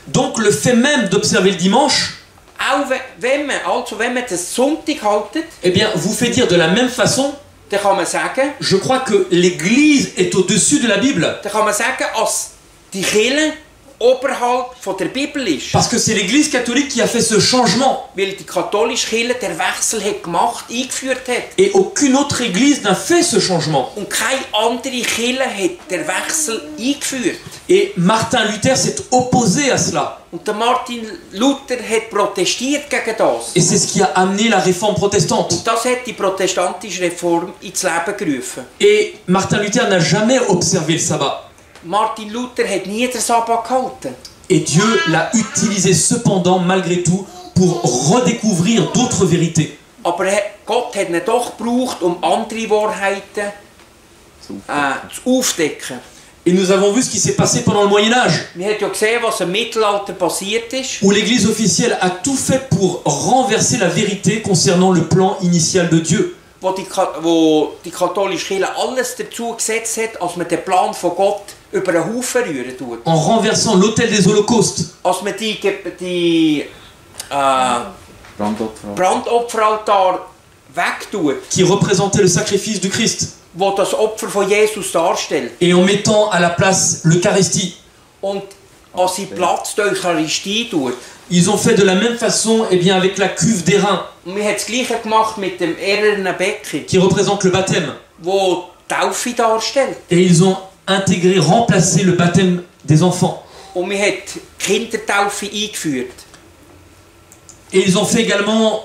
Donc le fait même d'observer le dimanche, Auch wenn man den Sonntag haltet, eh bien, vous fait dire de la même façon, dann kann man sagen, je crois que l'Église est au-dessus de la Bible. dass die Kirche oberhalb von der Bibel ist. Parce que c'est l'Église catholique qui a fait ce changement. Weil die katholische Kirche den Wechsel hat gemacht, eingeführt hat. Et aucune autre Église n'a fait ce changement. Und keine andere Kirche hat den Wechsel eingeführt. Et Martin Luther s'est opposé à cela. Und der Martin Luther hat protestiert gegen das. Et c'est ce qui a amené la réforme protestante. Und das hat die protestantische Reform ins Leben gerufen. Et Martin Luther n'a jamais observé le sabbat. Martin Luther hat nie den Sabbat gehalten. Et Dieu l'a utilisé cependant, malgré tout, pour redécouvrir d'autres vérités. Aber Gott hat ihn doch gebraucht, andere Wahrheiten zu aufdecken. Et nous avons vu ce qui s'est passé pendant le Moyen-Âge, Wir haben ja gesehen, was im Mittelalter passiert ist. où l'Église officielle a tout fait pour renverser la vérité concernant le plan initial de Dieu. Wo die katholische Kirche alles dazu gesetzt hat, als man den Plan von Gott über den Haufen rühren tut. En renversant l'autel des holocaustes, Als man die Brandopferaltar wegtut, qui représentait le sacrifice du Christ, wo das Opfer von Jesus darstellt. et en mettant à la place l'Eucharistie. Und als sie Platz der Eucharistie tut. Ils ont fait de la même façon, eh bien, avec la cuve d'airain, Und wir haben das Gleiche gemacht mit dem ehernen Becken, qui représente le baptême. wo die Taufe darstellt. Et ils ont intégré, remplacé le baptême des enfants. Und wir haben die Kindertaufe eingeführt. Et ils ont fait également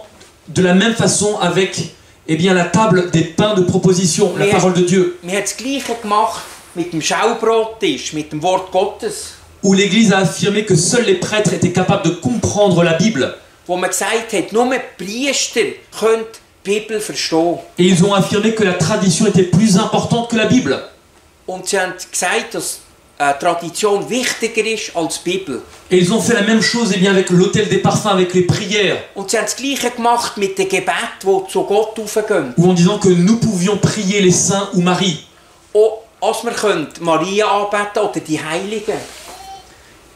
de la même façon avec, eh bien, la table des pains de proposition, la parole de Dieu, Wir haben das Gleiche gemacht mit dem Schaubrottisch, mit dem Wort Gottes. où l'Église a affirmé que seuls les prêtres étaient capables de comprendre la Bible. Wo man gesagt hat, nur Priester können die Bibel verstehen. Et ils ont affirmé que la tradition était plus importante que la Bible. Und sie haben gesagt, dass Tradition wichtiger ist als die Bibel. Et ils ont fait la même chose, eh bien, avec l'autel des parfums, avec les prières, Und sie haben das Gleiche gemacht mit den Gebeten, die zu Gott raufgehen. ou en disant que nous pouvions prier les saints ou Marie. Auch als wir Maria anbeten oder die Heiligen.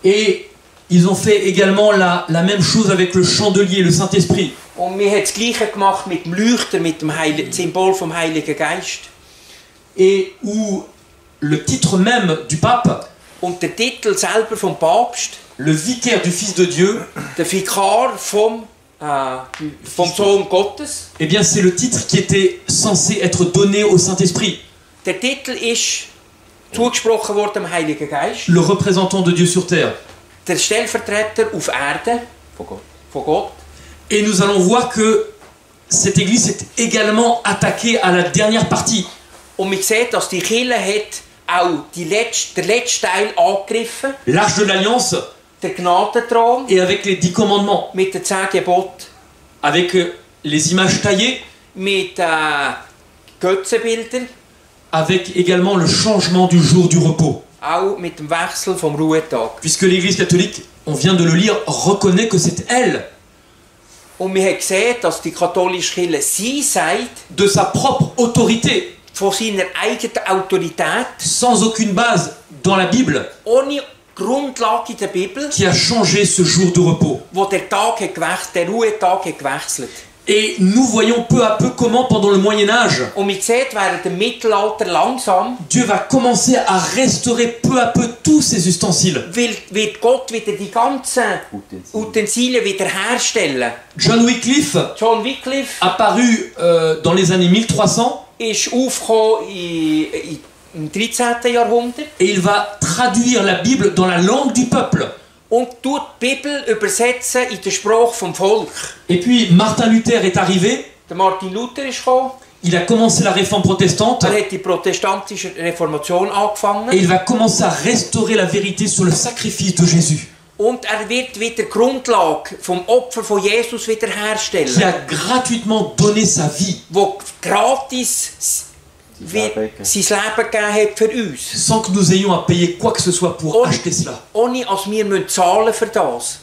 Et ils ont fait également la même chose avec le chandelier, le Saint-Esprit. Und wir haben das Gleiche gemacht mit dem Leuchter, mit dem Symbol vom Heiligen Geist. Et où le titre même du pape, Und der Titel selber vom Papst, le vicaire du Fils de Dieu, der Vikar vom Sohn Gottes, eh bien c'est le titre qui était censé être donné au Saint-Esprit, der Titel ist zugesprochen worden dem Heiligen Geist, le représentant de Dieu sur terre. der Stellvertreter auf Erde von Gott. Et nous allons voir que cette église s'est également attaquée à la dernière partie. Und man sieht, dass die Kirche hat auch den letzten Teil angegriffen, L'Arche de l'Alliance, der Gnadenthron et avec les 10 commandements, mit den 10 Geboten, avec les images taillées, mit Götzenbildern, avec également le changement du jour du repos. Auch mit dem Wechsel vom Ruhetag. Puisque l'Église catholique, on vient de le lire, reconnaît que c'est elle, Und wir haben gesehen, dass die katholische Kirche sie sagt, de sa propre autorité, von seiner eigenen Autorität, sans aucune base dans la Bible, ohne Grundlage in der Bibel, qui a changé ce jour de repos. wo der Tag hat gewechselt, der Ruhetag hat gewechselt. Et nous voyons peu à peu comment, pendant le Moyen-Âge, Und man sieht während dem Mittelalter langsam, Dieu va commencer à restaurer peu à peu tous ces ustensiles. wird Gott wieder die ganzen Utensilien wiederherstellen. John Wycliffe, John Wycliffe apparu dans les années 1300, ist aufgekommen im 13. Jahrhundert et il va traduire la Bible dans la langue du peuple. und tut die Bibel übersetzen in den Sprache vom Volk. Et puis Martin Luther est arrivé, Der Martin Luther ist gekommen, il a commencé la réforme protestante, hat die protestantische Reformation angefangen et il va commencer à restaurer la vérité sur le sacrifice de Jésus, und wird wieder die Grundlage vom Opfer von Jesus qui wiederherstellen, a gratuitement donné sa vie, wo gratis sein Leben gegeben hat für uns. sans que nous ayons à payer quoi que ce soit pour acheter cela. Ohne als wir zahlen für das.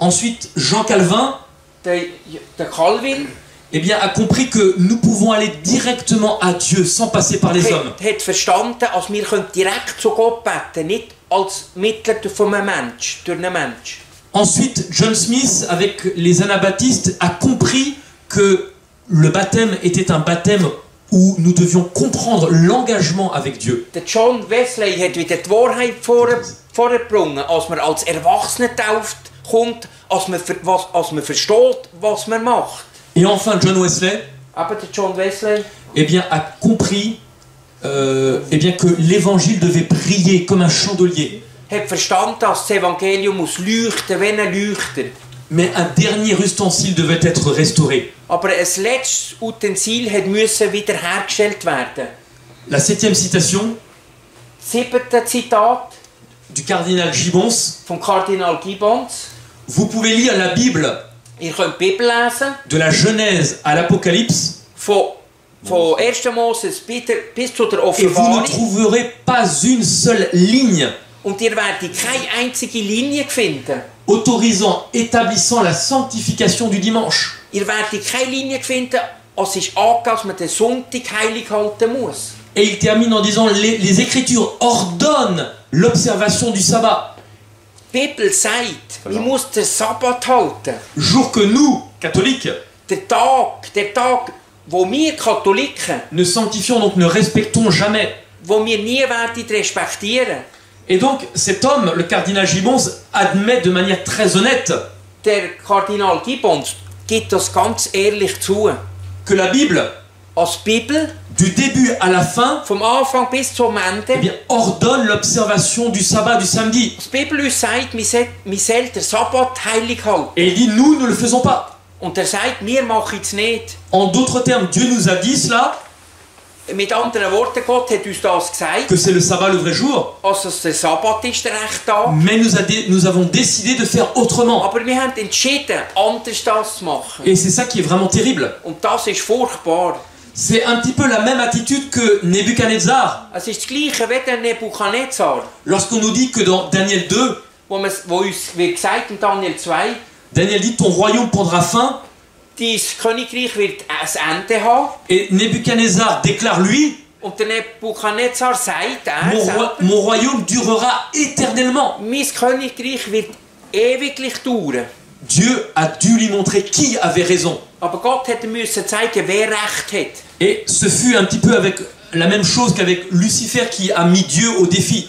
Ensuite, Jean Calvin, Der Calvin eh bien, a compris que nous pouvons aller directement à Dieu sans passer par les hommes. hat verstanden, als wir direkt zu Gott beten, nicht als Mittler von einem Mensch, durch einen Mensch. Ensuite, John Smith, avec les anabaptistes, a compris que le baptême était un baptême où nous devions comprendre l'engagement avec Dieu. Der John Wesley hat wieder die Wahrheit vorgebracht, als man als Erwachsener tauft kommt, als man versteht, was man macht. Et enfin, John Wesley, Aber der John Wesley eh bien, a compris eh bien, que l'évangile devait briller comme un chandelier. hat verstanden, dass das Evangelium muss leuchten wie ein Leuchter. Mais un dernier ustensile devait être restauré. Aber ein letztes Utensil musste wiederhergestellt werden. La 7e citation 7. Zitat du cardinal Gibbons. vom Kardinal Gibbons. Vous pouvez lire la Bible Ihr könnt die Bibel lesen, de la Genèse à l'Apocalypse, von 1. Moses bis zu der et vous ne Offenbarung. trouverez pas une seule ligne Und ihr werdet keine einzige Linie finden. autorisant, établissant la sanctification du dimanche. Ihr werdet keine Linie finden, als ist angegeben, dass man den Sonntag heilig halten muss. Et il termine en disant les Écritures ordonnent l'observation du sabbat, Die Bibel sagt, man muss den Sabbat halten. jour que nous, catholiques, Der Tag, wo wir Katholiken, ne sanctifions donc ne respectons jamais. wo wir nie werden respektieren. Et donc cet homme, le cardinal Gibbons, admet de manière très honnête Der Kardinal Gibbons gibt das ganz ehrlich zu. que la Bible, Als die Bibel du début à la fin, vom Anfang bis zum Ende, eh bien, ordonne l'observation du sabbat, du samedi. die Bibel uns sagt, wir sollen den Sabbat heilig halten. Et il dit, nous ne le faisons pas. Und er sagt, wir machen es nicht. En d'autres termes, Dieu nous a dit cela, Mit anderen Worten, Gott hat uns das gesagt, que c'est le sabbat le vrai jour, also der Sabbat ist der rechte Tag. mais nous avons décidé de faire autrement. Aber wir haben entschieden, anders das zu machen. Et c'est ça qui est vraiment terrible. Und das ist furchtbar. C'est un petit peu la même attitude que Nebuchadnezzar. Es ist das Gleiche wie der Nebuchadnezzar, Lorsqu'on nous dit que dans Daniel 2, wo uns wird gesagt in Daniel 2, Daniel dit ton royaume prendra fin, dein Königreich wird ein Ende haben. et Nebuchadnezzar déclare lui, Und der Nebuchadnezzar sagt, selber, mon royaume durera éternellement. mein Königreich wird ewiglich dauern. Dieu a dû lui montrer qui avait raison. Aber Gott hätte müssen zeigen, wer Recht hat. Et ce fut un petit peu avec la même chose qu'avec Lucifer qui a mis Dieu au défi.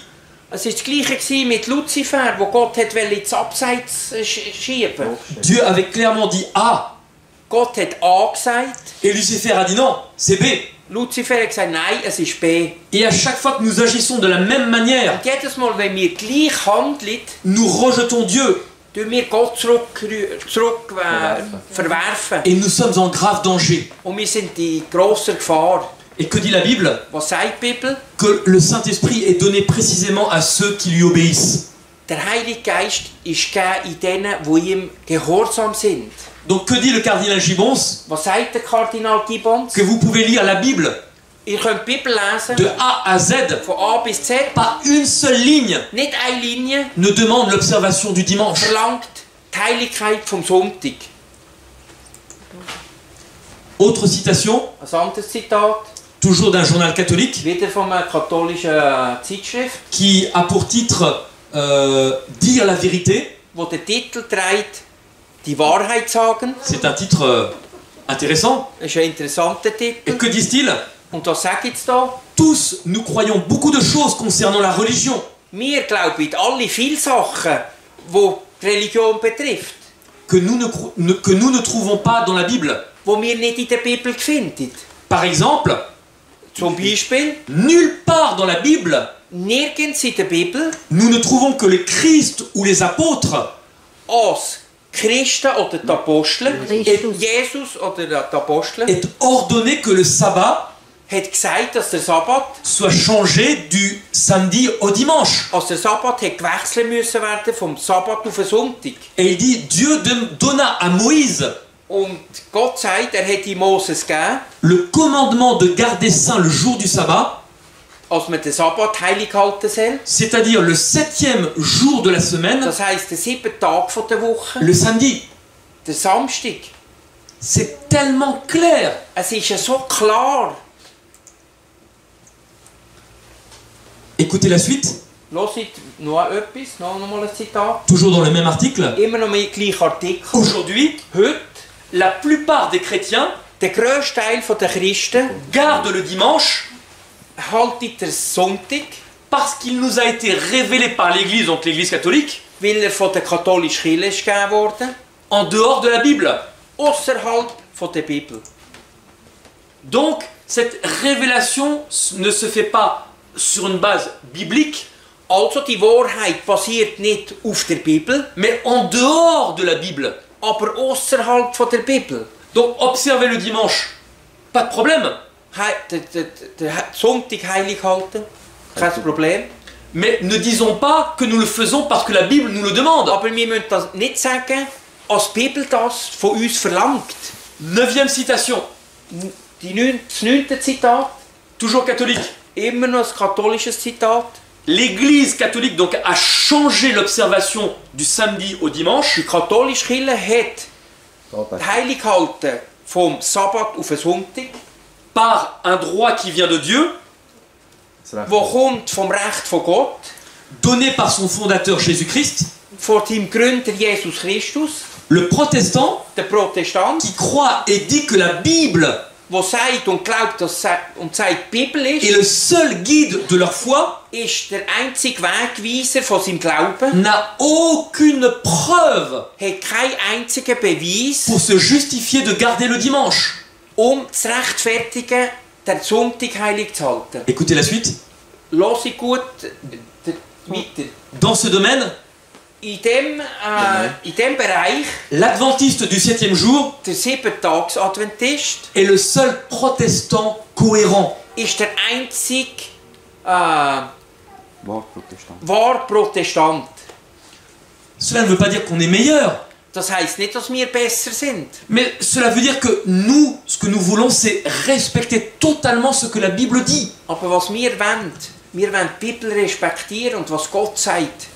Es war das Gleiche mit Luzifer, wo Gott hat ins Abseits schieben. Dieu avait clairement dit A, Gott hat A gesagt, et Lucifer a dit non, c'est B. Luzifer hat gesagt, nein, es ist B. Et à chaque fois que nous agissons de la même manière, Und jedes Mal, wenn wir gleich handeln, nous rejetons Dieu tun wir Gott verwerfen. et nous sommes en grave danger. Und wir sind in grosser Gefahr. Et que dit la Bible? Was sagt die Bibel? Que le Saint-Esprit est donné précisément à ceux qui lui obéissent. Der Heilige Geist ist gegeben in denen, die ihm gehorsam sind. Donc que dit le cardinal Gibbons? Was sagt der Kardinal Gibbons? Que vous pouvez lire la Bible Ihr könnt die Bibel lesen, de A à Z, von A bis Z. pas une seule ligne Nicht eine Linie ne demande l'observation du dimanche. verlangt die Heiligkeit vom Sonntag. Autre citation, Ein anderes Zitat, toujours d'un journal catholique, wieder von einer katholischen Zeitschrift, qui a pour titre Dire la vérité. wo der Titel trägt, die Wahrheit sagen. C'est un titre intéressant. Das ist ein interessanter Et Titel. que disent-ils? Und was sage ich jetzt da? Tous, nous croyons beaucoup de choses concernant la religion, Wir glauben alle viele Sachen, die die Religion betrifft, que nous ne trouvons pas dans la Bible. die wir nicht in der Bibel finden. Par exemple, Zum Beispiel, nulle part dans la Bible, nirgends in der Bibel nous ne trouvons que le Christ ou les apôtres als Christen oder die Apostel, Christus. Jesus oder die Apostel, est ordonné que le sabbat hat gesagt, dass der Sabbat, soit changé du samedi au dimanche. als der Sabbat hat gewechselt müssen werden vom Sabbat auf den Sonntag. Et il dit, Dieu donna à Moïse Und Gott sagt, er hat Moses gegeben, le commandement de garder saint le jour du sabbat, als man den Sabbat heilig halten soll. c'est-à-dire le 7e jour de la semaine, Das heisst, der 7. Tag von der Woche, le samedi. der Samstag. C'est tellement clair. Es ist ja so klar. Écoutez la suite, Hört noch etwas, noch mal ein Zitat. toujours dans le même article. Immer noch mit dem gleichen Artikel. Aujourd'hui, Heute, la plupart des chrétiens der grösste Teil der Christen gardent le dimanche haltet den Sonntag, parce qu'il nous a été révélé par l'Église, donc l'Église catholique, weil er von der katholischen Kirche ist gegeben wurde, en dehors de la Bible. außerhalb von der Bibel. Donc, cette révélation ne se fait pas sur une base biblique, Also die Wahrheit basiert nicht auf der Bibel, mais en dehors de la Bible. aber außerhalb von der Bibel. Donc, observer le dimanche, pas de problème. Den Sonntag heilig halten, kein Problem. Mais ne disons pas que nous le faisons parce que la Bible nous le demande. Aber wir müssen das nicht sagen, als die Bibel das von uns verlangt. 9e citation, Das 9. Zitat, toujours catholique. immer noch ein katholisches Zitat. L'Église catholique donc a changé l'observation du samedi au dimanche Die katholische Kirche hat die Heilighalten vom Sabbat auf den Sonntag, par un droit qui vient de Dieu, wo kommt vom Recht von Gott, donné par son fondateur Jésus-Christ. von seinem Gründer Jesus Christus, Le protestant der Protestant, qui croit et dit que la Bible der sagt und glaubt, dass und sagt, die Bibel est le seul guide de leur foi, ist der einzige Wegweiser von seinem Glauben, n'a aucune preuve hat keinen einzigen Beweis, pour se justifier de garder le dimanche. zu rechtfertigen, den Sonntag heilig zu halten. Écoutez la suite. Lass ich gut weiter. Dans ce domaine, In dem Bereich, l'adventiste du 7e jour der 7-Tags-Adventist est le seul protestant cohérent. ist der einzige wahre Protestant. Cela ne veut pas dire qu'on est meilleur, Das heisst nicht, dass wir besser sind. mais cela veut dire que nous, ce que nous voulons, c'est respecter totalement ce que la Bible dit. Aber was wir wollen die Bibel respektieren und was Gott sagt.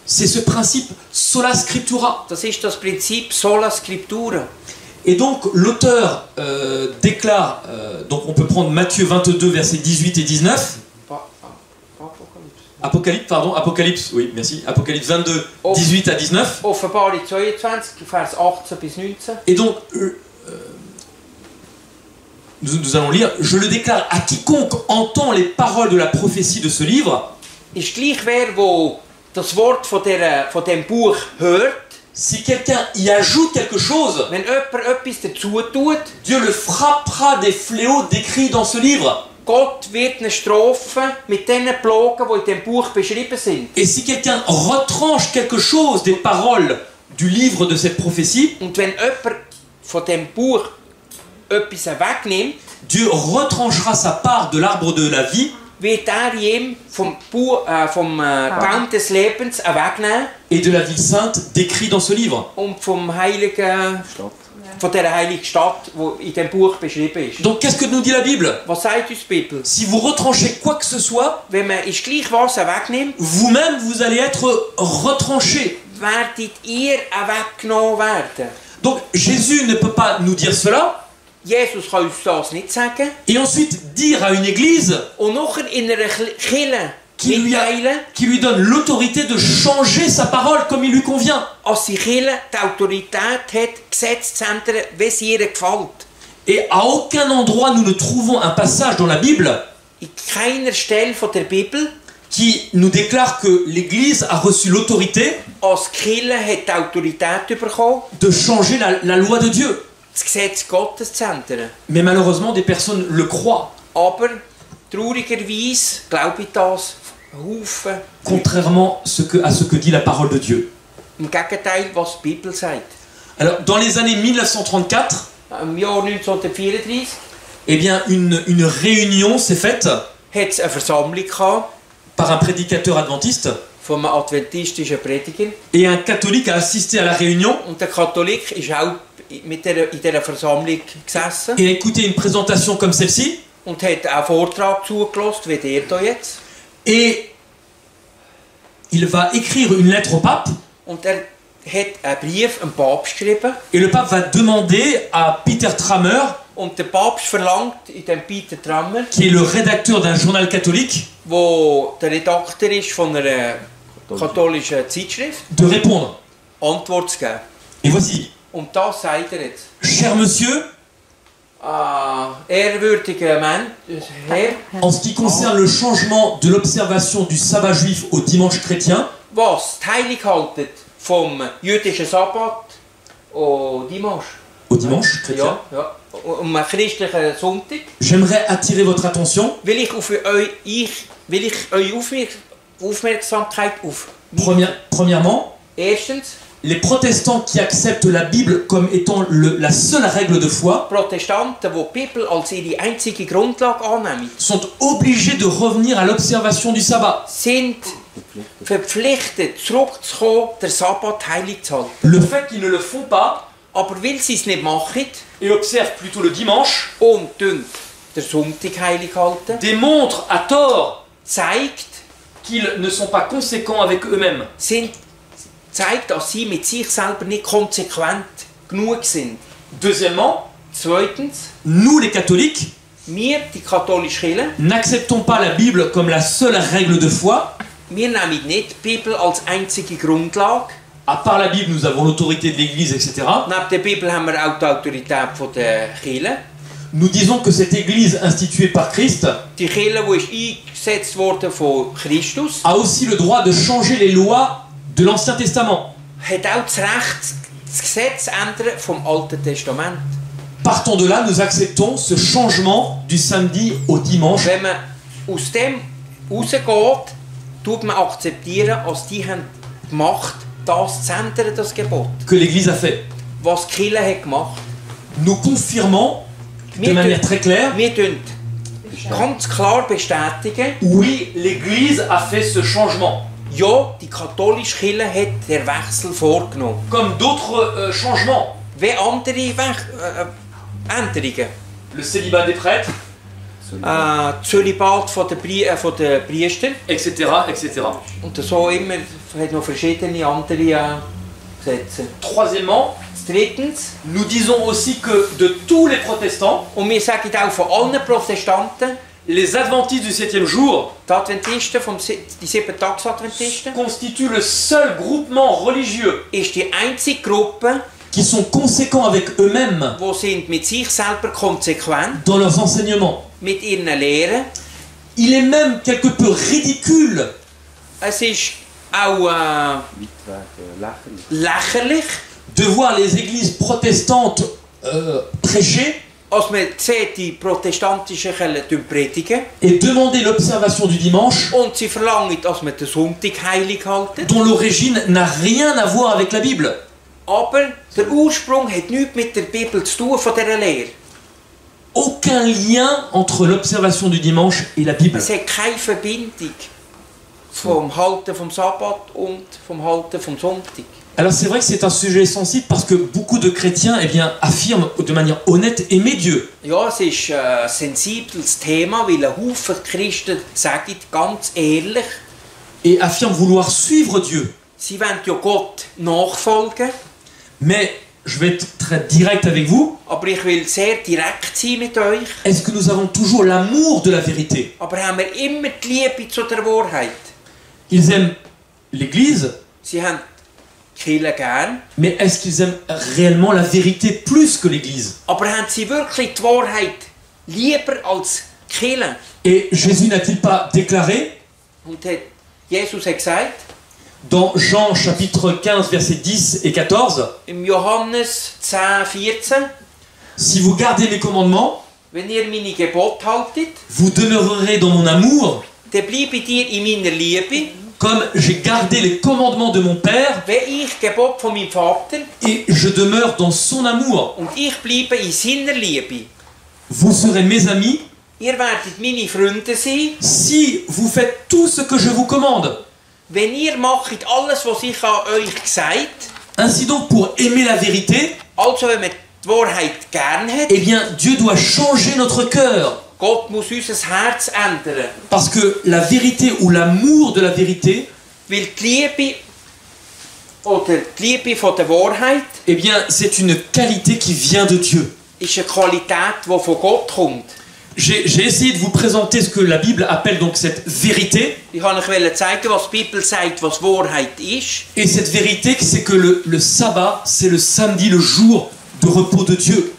C'est ce principe sola scriptura. Das ist das Prinzip Sola Scriptura. Et donc l'auteur déclare, donc on peut prendre Matthieu 22, versets 18 et 19. Apocalypse, oui, merci. Apocalypse 22, 18 à 19. Offenbarung 22, Vers 18 bis 19. Et donc, nous allons lire, je le déclare à quiconque entend les paroles de la prophétie de ce livre, Ist gleich wer, wo das Wort von dem Buch hört, si quelqu'un y ajoute quelque chose, wenn jemand etwas dazu tut, Dieu le frappera des fléaux décrits dans ce livre. Gott wird eine strafen mit den Plagen, die in dem Buch beschrieben sind. Et si quelqu'un retranche quelque chose des paroles du livre de cette prophétie, Und wenn jemand von dem Buch etwas wegnimmt, Dieu retranchera sa part de l'arbre de la vie wird ihm vom Baum des Lebens wegnehmen et de la ville sainte décrits dans ce livre. und vom heiligen von dieser heiligen Stadt, die in diesem Buch beschrieben ist. Donc qu'est-ce que nous dit la Bible? Was sagt uns die Bibel? Si vous retranchez quoi que ce soit, Wenn man ins Gleichwasser wegnimmt, vous-même vous allez être retranché. werdet ihr auch weggenommen werden. Donc Jésus ne peut pas nous dire cela Jesus kann uns das nicht sagen. et ensuite dire à une église Und nachher in einer Kirche mitteilen, qui lui donne l'autorité de changer sa parole comme il lui convient. als die Kirche die Autorität hat, Gesetze zu ändern, wie es ihr gefällt. Et à aucun endroit nous ne trouvons un passage dans la Bible In keiner Stelle von der Bibel, qui nous déclare que l'Église a reçu l'autorité als die Kirche hat die Autorität bekommen, de changer la loi de Dieu. das Gesetz Gottes zu ändern. Mais malheureusement, des personnes le croient, Aber traurigerweise glaube ich das, Haufen, contrairement à ce que dit la parole de Dieu. im Gegenteil, was die Bibel sagt. Alors, dans les années 1934, Im Jahr 1934 eh bien, une réunion s'est faite hat es eine Versammlung gehabt par un prédicateur adventiste von einem adventistischen Prediger. et un catholique a assisté à la réunion Und der Katholik ist auch in dieser Versammlung gesessen et a écouté une présentation comme celle-ci. und hat auch Vortrag zugelassen, wie der hier jetzt. Et il va écrire une lettre au pape Und er hat einen Brief am Papst geschrieben. et le pape va demander à Peter Trammer, Und der Papst verlangt in dem Peter Trammer, qui est le rédacteur d'un journal catholique, wo der Redakteur ist von einer katholischen Zeitschrift, de répondre. Antwort zu geben. Et voici, Und das sagt er jetzt. cher monsieur, Ehrwürdiger Mann, Herr, en ce qui concerne le changement de l'observation du sabbat juif au dimanche chrétien, was die Heilig haltet vom jüdischen Sabbat und Dimanche. au dimanche chrétien, Ja, um einen christlichen Sonntag. j'aimerais attirer votre attention, Will ich eure Aufmerksamkeit auf premièrement, erstens les protestants qui acceptent la Bible comme étant la seule règle de foi Protestanten, die die Bibel als ihre einzige Grundlage annehmen, sont obligés de revenir à l'observation du sabbat. sind verpflichtet, zurückzukommen, den Sabbat heilig zu halten. Le fait qu'ils ne le font pas Aber weil sie es nicht machen et observent plutôt le dimanche und den Sonntag heilig halten, démontre à tort zeigt, qu'ils ne sont pas conséquents avec eux-mêmes. zeigt, dass sie mit sich selber nicht konsequent genug sind. Deuxièmement, Zweitens, nous les catholiques wir, die katholische Kirche, n'acceptons pas la Bible comme la seule règle de foi. wir nehmen nicht die Bibel als einzige Grundlage. À part la Bible, nous avons l'autorité de l'Église, etc. Neben der Bibel haben wir auch die Autorität von der Kirche. Nous disons que cette Église instituée par Christ Die Kirche, die ist eingesetzt worden von Christus, a aussi le droit de changer les lois de l'Ancien Testament. hat auch das Recht, das Gesetz zu ändern vom Alten Testament. Partons de là, nous acceptons ce changement du samedi au dimanche. Wenn man aus dem rausgeht, tut man akzeptieren, als die haben gemacht, das zu ändern, das Gebot. Que l'Église a fait. Was die Kirche hat gemacht. Nous confirmons de Wir manière très claire, Wir tun ganz klar bestätigen, oui, l'Église a fait ce changement. ja, die katholische Kirche hat den Wechsel vorgenommen. Comme d'autres changements. Wie andere Änderungen. Le célibat des prêtres, Zölibat von der Priester. etc., etc. Und so immer, es hat noch verschiedene andere Gesetze. Troisièmement, Drittens, nous disons aussi que de tous les protestants, und wir sagen auch von allen Protestanten, les adventistes du 7e jour die Adventisten, die 7-Tags-Adventisten, constituent le seul groupement religieux ist die einzige Gruppe, qui sont conséquents avec eux-mêmes die sind mit sich selber konsequent, dans leurs enseignements. mit ihren Lehren. Il est même quelque peu ridicule Es ist auch lächerlich, de voir les églises protestantes prêcher als man sieht, die protestantischen Kirchen predigen et demander l'observation du dimanche und sie verlangen, dass man den Sonntag heilig halten. dont l'origine n'a rien à voir avec la Bible. Aber der Ursprung hat nichts mit der Bibel zu tun, von dieser Lehre. Aucun lien entre l'observation du dimanche et la Bible. Es hat keine Verbindung vom Halten vom Sabbat und vom Halten vom Sonntag. Alors c'est vrai que c'est un sujet sensible parce que beaucoup de chrétiens eh bien, affirment de manière honnête aimer Dieu. Ja, es ist ein sensibles Thema, weil ein Haufen Christen sagen ganz ehrlich, Et affirment vouloir suivre Dieu. sie wollen ja Gott nachfolgen, Mais je vais être très direct avec vous. aber ich will sehr direkt sein mit euch. Est-ce que nous avons toujours l'amour de la vérité? Aber haben wir immer die Liebe zu der Wahrheit? Ils aiment l'Église, Sie haben die Kirche gern, mais est-ce qu'ils aiment réellement la vérité plus que l'Église? aber haben sie wirklich die Wahrheit lieber als die Kirche? Et Jésus n'a-t-il pas déclaré Und Jesus hat gesagt, dans Jean chapitre 15 versets 10 et 14, im Johannes 10, 14, si vous gardez mes commandements, wenn ihr meine Gebote haltet, vous demeurerez dans mon amour, dann bleibt ihr in meiner Liebe, comme j'ai gardé les commandements de mon Père, wenn ich Gebot von meinem Vater et je demeure dans son amour. und ich bleibe in seiner Liebe. Vous serez mes amis Ihr werdet meine Freunde sein, si vous faites tout ce que je vous commande. wenn ihr macht alles, was ich an euch gesagt. Ainsi donc, pour aimer la vérité, Also wenn man die Wahrheit gern hat, eh bien, Dieu doit changer notre cœur. Gott muss unser Herz ändern. Parce que la vérité ou l'amour de la vérité, Weil die Liebe oder die Liebe von der Wahrheit eh bien, c'est une qualité qui vient de Dieu. ist eine Qualität, die von Gott kommt. J'ai essayé de vous présenter ce que la Bible appelle donc cette vérité. Ich wollte euch zeigen, was die Bibel sagt, was Wahrheit ist. Et cette vérité, c'est que le sabbat, c'est le samedi, le jour de repos de Dieu.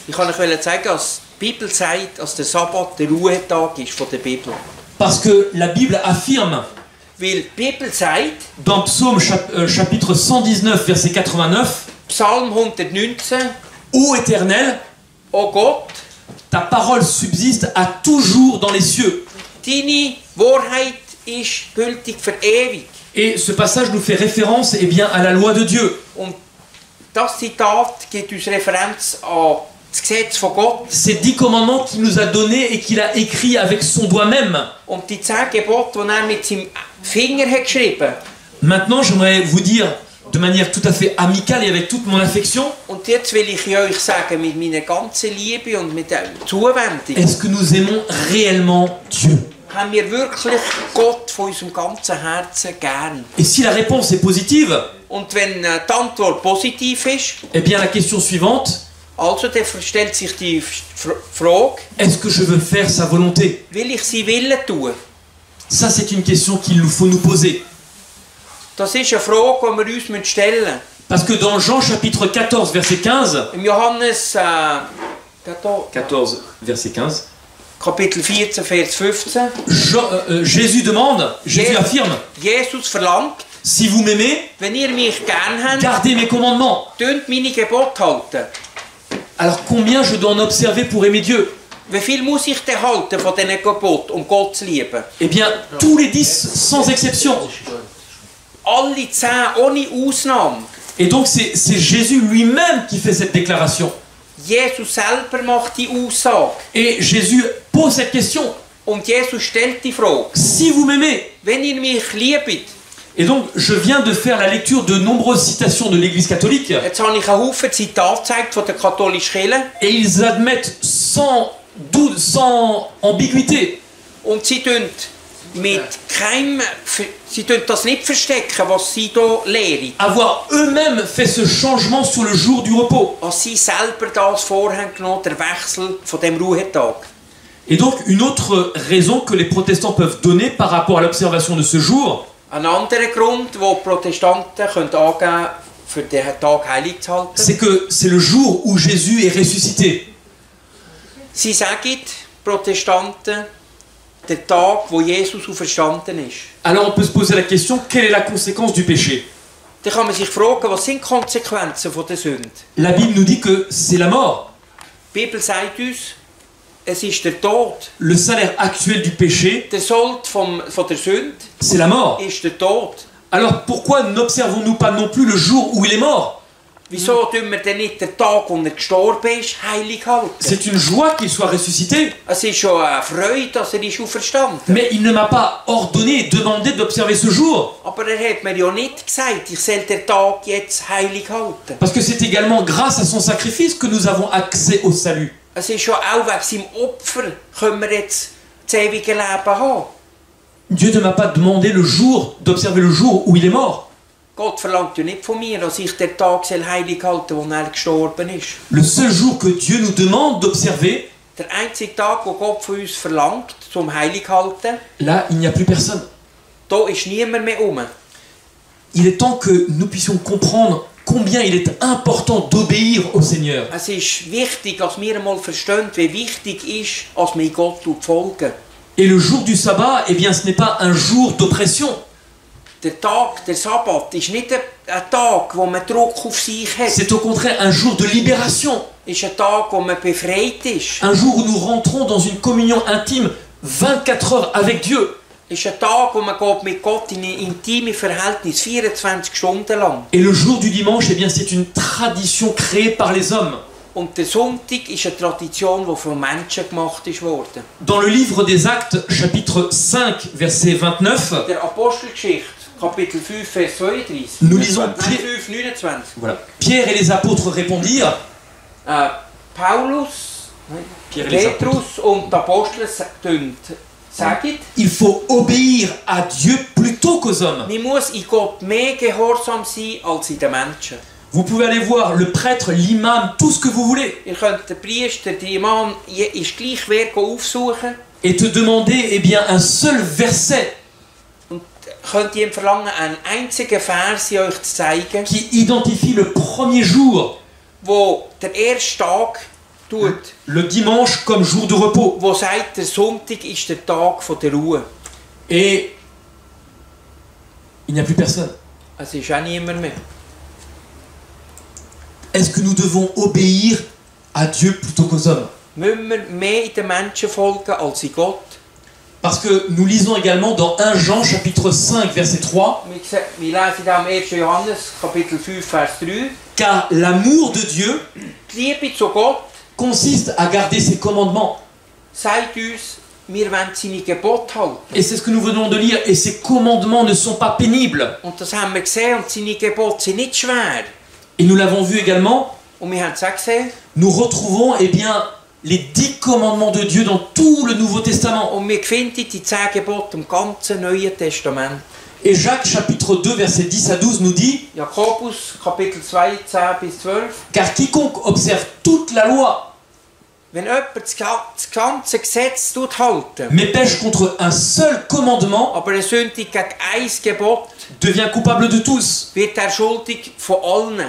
Ich wollte euch zeigen, dass die Bibel sagt, dass der Sabbat der Ruhetag ist von der Bibel. Parce que la Bible affirme Weil die Bibel sagt, dans Psaume chapitre 119, verset 89, Psalm 119, Ô Éternel, O Gott, ta parole subsiste à toujours dans les cieux. deine Wahrheit ist gültig für ewig. Et ce passage nous fait référence eh bien, à la loi de Dieu. Und das Zitat gibt uns Referenz an das Gesetz von Gott. Ces 10 commandements qu'il nous a donnés et qu'il a écrits avec son doigt même. Und die 10 Gebote, die er mit seinem Finger hat geschrieben. Maintenant, j'aimerais vous dire de manière tout à fait amicale et avec toute mon affection, Und jetzt will ich euch sagen, mit meiner ganzen Liebe und mit der Zuwendung, est-ce que nous aimons réellement Dieu? haben wir wirklich Gott von unserem ganzen Herzen gern. Et si la réponse est positive, Und wenn die Antwort positiv ist, eh bien la question suivante, also dann stellt sich die Frage, est-ce que je veux faire sa volonté? will ich sie Willen tun? Ça, c'est une question qu'il nous faut nous poser. Das ist eine Frage, die wir uns stellen müssen. Parce que dans Jean chapitre 14, verset 15, Im Johannes 14, verset 15, Kapitel 14, Vers 15, Jésus demande, Jésus affirme, Jesus verlangt, si vous m'aimez, wenn ihr mich gern habt, gardez mes commandements. tönt meine Gebote halten. Alors combien je dois en observer pour aimer Dieu? Wie viel muss ich denn halten von diesen Geboten, Gott zu lieben? Eh bien, tous les 10, sans exception. Alle 10, ohne Ausnahme. Et donc c'est Jésus lui-même qui fait cette déclaration. Jesus selber macht die Aussage. Et Jésus pose cette question. Und Jesus stellt die Frage, Si vous m'aimez. wenn ihr mich liebt. Et donc je viens de faire la lecture de nombreuses citations de l'Église catholique. Jetzt habe ich einen Haufen Zitate gezeigt von der katholischen Kirche. Et ils admettent sans doute, sans ambiguïté, Und sie tun mit keinem, sie tun das nicht verstecken, was sie hier lehren. avoir eux-mêmes fait ce changement sur le jour du repos. Was sie selber das vorhaben genommen, der Wechsel von dem Ruhetag. Et donc une autre raison que les protestants peuvent donner par rapport à l'observation de ce jour, Ein anderer Grund, den die Protestanten angeben können, für den Tag heilig zu halten. c'est que c'est le jour où Jésus est ressuscité. Sie sagen, Protestanten, der Tag, wo Jesus auferstanden ist. Alors on peut se poser la question, quelle est la conséquence du péché? Dann kann man sich fragen, was sind die Konsequenzen von der Sünde? La Bible nous dit que c'est la mort. Die Bibel sagt uns, es ist der Tod. Le salaire actuel du péché, Der Sold von der Sünde c'est la mort. ist der Tod. Alors pourquoi n'observons-nous pas non plus le jour où il est mort? Wieso tun wir denn nicht den Tag, wo er gestorben ist, heilig halten? C'est une joie qu'il soit ressuscité, Es ist schon eine Freude, dass er ist auferstanden. mais il ne m'a pas ordonné, demandé d'observer ce jour. Aber er hat mir ja nicht gesagt, ich soll den Tag jetzt heilig halten. Parce que c'est également grâce à son sacrifice que nous avons accès au salut. Es ist schon auch wegen seinem Opfer, können wir jetzt das ewige Leben haben. Dieu ne m'a pas demandé le jour, d'observer le jour où il est mort. Gott verlangt ja nicht von mir, dass ich den Tag heilig halten soll, wo er gestorben ist. Le seul jour que Dieu nous demande d'observer, Der einzige Tag, wo Gott von uns verlangt, zum heilig halten, là, il n'y a plus personne. da ist niemand mehr rum. Il est temps que nous puissions comprendre combien il est important d'obéir au Seigneur. Es ist wichtig, dass wir einmal verstehen, wie wichtig ist, dass wir Gott folgen. Et le jour du sabbat, eh bien, ce n'est pas un jour d'oppression. Der Tag, der Sabbat, ist nicht ein Tag, wo man Druck auf sich hat. C'est au contraire un jour de libération. Ist ein Tag, wo man befreit ist. Un jour où nous rentrons dans une communion intime 24 heures avec Dieu. Ist ein Tag, wo man geht mit Gott in ein intimes Verhältnis, 24 Stunden lang. Et le jour du dimanche, eh bien, c'est une tradition créée par les hommes. Und der Sonntag ist eine Tradition, die von Menschen gemacht ist worden. Dans le livre des Actes, chapitre 5, verset 29, Der Apostelgeschichte, Kapitel 5, Vers 32. nous lisons Nein, 5, 29. Voilà. Pierre et les apôtres répondirent. Paulus, Pierre et les apôtres. Petrus und die Apostel sagen, Il faut obéir à Dieu plutôt qu'aux hommes. man muss in Gott mehr gehorsam sein als in den Menschen. Vous pouvez aller voir le prêtre, l'imam, tout ce que vous voulez, Ihr könnt den Priester, den Imam, ist gleich wer aufsuchen et te demander, eh bien, un seul verset und könnt ihm verlangen, einen einzigen Vers euch zu zeigen, qui identifie le premier jour, wo der erste Tag tut, le dimanche, comme jour de repos. wo sagt, der Sonntag ist der Tag von der Ruhe. Et il n'y a plus personne. Es ist auch niemand mehr. Est-ce que nous devons obéir à Dieu plutôt qu'aux hommes? Müssen wir mehr in den Menschen folgen als in Gott? Parce que nous lisons également dans 1 Jean chapitre 5 verset 3, Wir lesen da im 1. Johannes, Kapitel 5, Vers 3. car l'amour de Dieu Die Liebe zu Gott consiste à garder ses commandements. sagt uns, wir wollen seine Gebote halten. Et c'est ce que nous venons de lire, et ces commandements ne sont pas pénibles. Und das haben wir gesehen und seine Gebote sind nicht schwer. Et nous l'avons vu également, Und wir haben es auch gesehen. nous retrouvons eh bien, les 10 commandements de Dieu dans tout le Nouveau Testament. Und wir finden die 10 Gebote im ganzen Neuen Testament. Et Jacques chapitre 2 verset 10 à 12 nous dit, Jakobus, Kapitel 2, 10 bis 12. car quiconque observe toute la loi, Wenn jemand das ganze Gesetz halten, mais pêche contre un seul commandement, aber er sündigt gegen ein Gebot, devient coupable de tous. wird er schuldig von allen.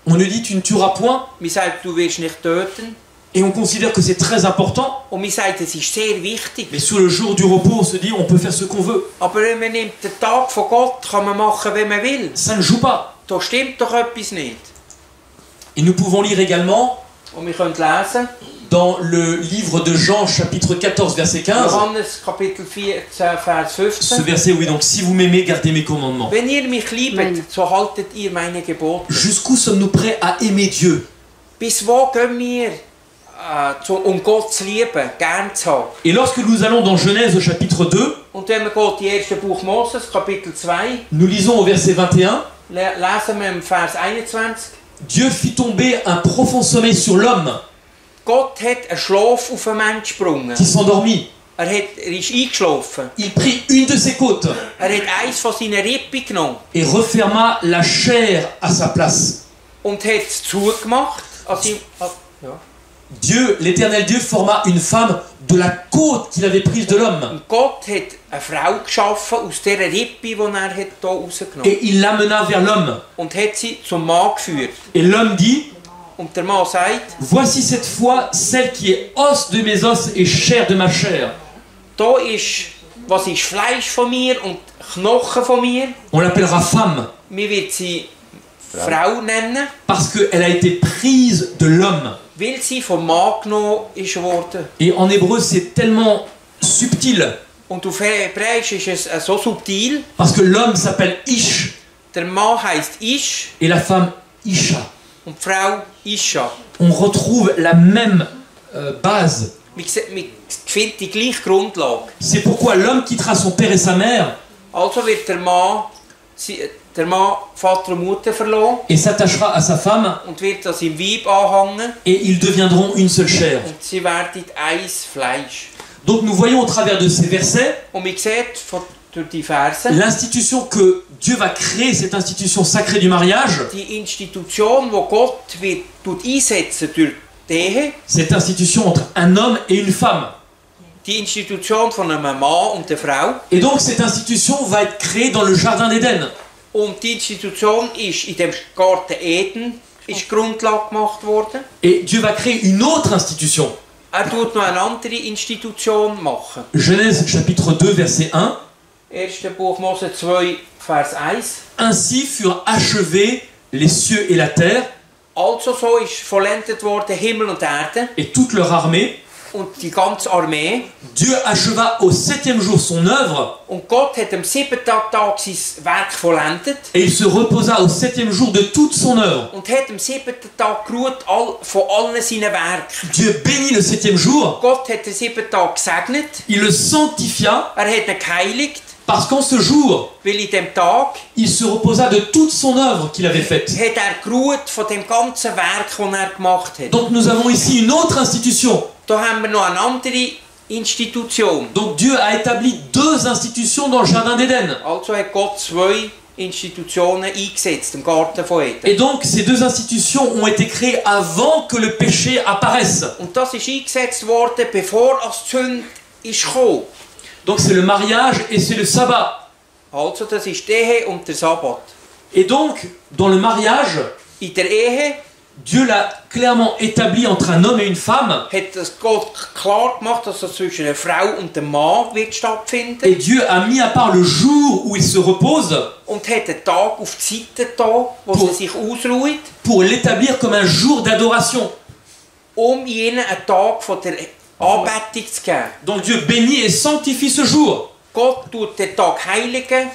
On nous dit tu ne tueras point, Wir sagen, du wirst nicht töten. et on considère que c'est très important, Und wir sagen, es ist sehr wichtig. mais sur le jour du repos on se dit on peut faire ce qu'on veut. Aber wenn man nimmt den Tag von Gott, kann man machen, wie man will. Ça ne joue pas. Da stimmt doch etwas nicht. Et nous pouvons lire également Und wir können lesen, dans le livre de Jean chapitre 14 verset 15, Johannes Kapitel 14, Vers ce 15. verset, oui, donc si vous m'aimez, gardez mes commandements. Wenn ihr mich liebt, so haltet ihr meine Gebote. Jusqu'où sommes-nous prêts à aimer Dieu? Bis wo gehen wir, um Gott zu lieben, gern zu haben? Et lorsque nous allons dans Genèse au chapitre 2, Und wenn wir geht in 1. Buch Moses, Kapitel 2, nous lisons au verset 21, lesen wir im Vers 21. Dieu fit tomber un profond sommeil sur l'homme Gott hat einen Schlaf auf einen Menschen gebrungen. qui s'endormit. Er ist eingeschlafen. Il prit une de ses côtes Er hat eins von seinen Rippen genommen et referma la chair à sa place. und hat es zugemacht. Ja. Dieu, l'éternel Dieu, forma une femme de la côte qu'il avait prise de l'homme. Und Gott hat eine Frau geschaffen aus dieser Rippe, die er hier rausgenommen hat. Et il l'amena vers l'homme. Und hat sie zum Mann geführt. Et l'homme dit, Und der Mann sagt, voici cette fois celle qui est os de mes os et chair de ma chair. da ist, was ist Fleisch von mir und Knochen von mir. On l'appellera femme Wir wird sie Frau nennen, parce qu'elle a été prise de l'homme. weil sie vom Mann genommen ist worden. Et en hébreu, c'est tellement subtil Und auf Hebräisch ist es so subtil. parce que l'homme s'appelle Ish Der Mann heisst Ish et la femme Isha. und die Frau Ischa. On retrouve la même base. Man findet die gleiche Grundlage. C'est pourquoi l'homme quittera son père et sa mère Also wird der Mann Vater und Mutter verloren et s'attachera à sa femme und wird an seinem Weib anhängen et ils deviendront une seule chair. und sie werden eins Fleisch. Donc nous voyons au travers de ces versets Und man sieht durch die Verse, l'institution que Dieu va créer, cette institution sacrée du mariage, die Institution, die Gott wird einsetzen durch die Ehe, cette institution entre un homme et une femme. die Institution von einem Mann und einer Frau. Et donc cette institution va être créée dans le jardin d'Éden. Und die Institution ist in dem Garten Eden ist Grundlage gemacht worden. Et Dieu va créer une autre institution. Tut noch eine andere Institution machen. Genèse chapitre 2 verset 1. 1. Buch Mose 2, Vers 1. Ainsi furent achevés les cieux et la terre Also so ist vollendet worden Himmel und Erde et toute leur armée. und die ganze Armee. Dieu acheva au 7e jour son œuvre Und Gott hat am 7. Tag sein Werk vollendet et il se reposa au 7e jour de toute son œuvre. und hat am 7. Tag geruht von allen seinen Werken. Dieu bénit le 7e jour, Gott hat den 7. Tag gesegnet, il le sanctifia hat ihn geheiligt, parce qu'en ce jour, weil in dem Tag il se reposa de toute son œuvre qu'il avait faite. hat geruht von dem ganzen Werk, das gemacht hat. Donc nous avons ici une autre institution. Da haben wir noch eine andere Institution. Donc Dieu a établi deux institutions dans le jardin d'Éden. Also hat Gott zwei Institutionen eingesetzt im Garten von Eden. Et donc ces deux institutions ont été créées avant que le péché apparaisse. Und das ist eingesetzt worden, bevor die Sünde ist gekommen. Donc c'est le mariage et c'est le sabbat. Also das ist die Ehe und der Sabbat. Et donc dans le mariage, In der Ehe Dieu l'a clairement établi entre un homme et une femme. hat das Gott klar gemacht, dass das zwischen einer Frau und einem Mann wird stattfinden. Et Dieu a mis à part le jour où il se repose Und hat einen Tag auf die Seite da, wo sie sich ausruht, pour l'établir comme un jour d'adoration. ihnen einen Tag von der Anbetung zu geben. Donc Dieu bénit et sanctifie ce jour. Gott tut den Tag heiligen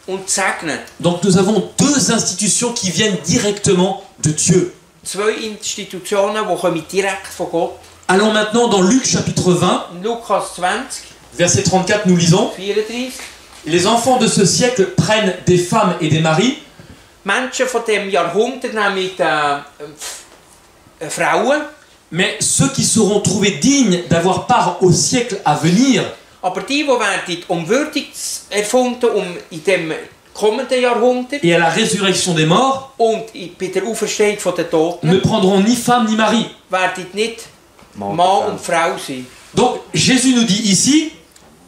und segnen. Donc nous avons deux institutions qui viennent directement de Dieu. Zwei Institutionen, die kommen direkt von Gott. Allons maintenant dans Luc chapitre 20, In Lukas 20, verset 34, nous lisons: 34. Les enfants de ce siècle prennent des femmes et des maris, Menschen von dem Jahrhundert nehmen Frauen, mais ceux qui seront trouvés dignes d'avoir part au siècle à venir aber die werden würdig erfunden in dem kommenden Jahrhundert et à la résurrection des morts und bei der Auferstehung der Toten ne prendront ni femme ni mari. werden nicht Mann und Frau sein. Donc Jésus nous dit ici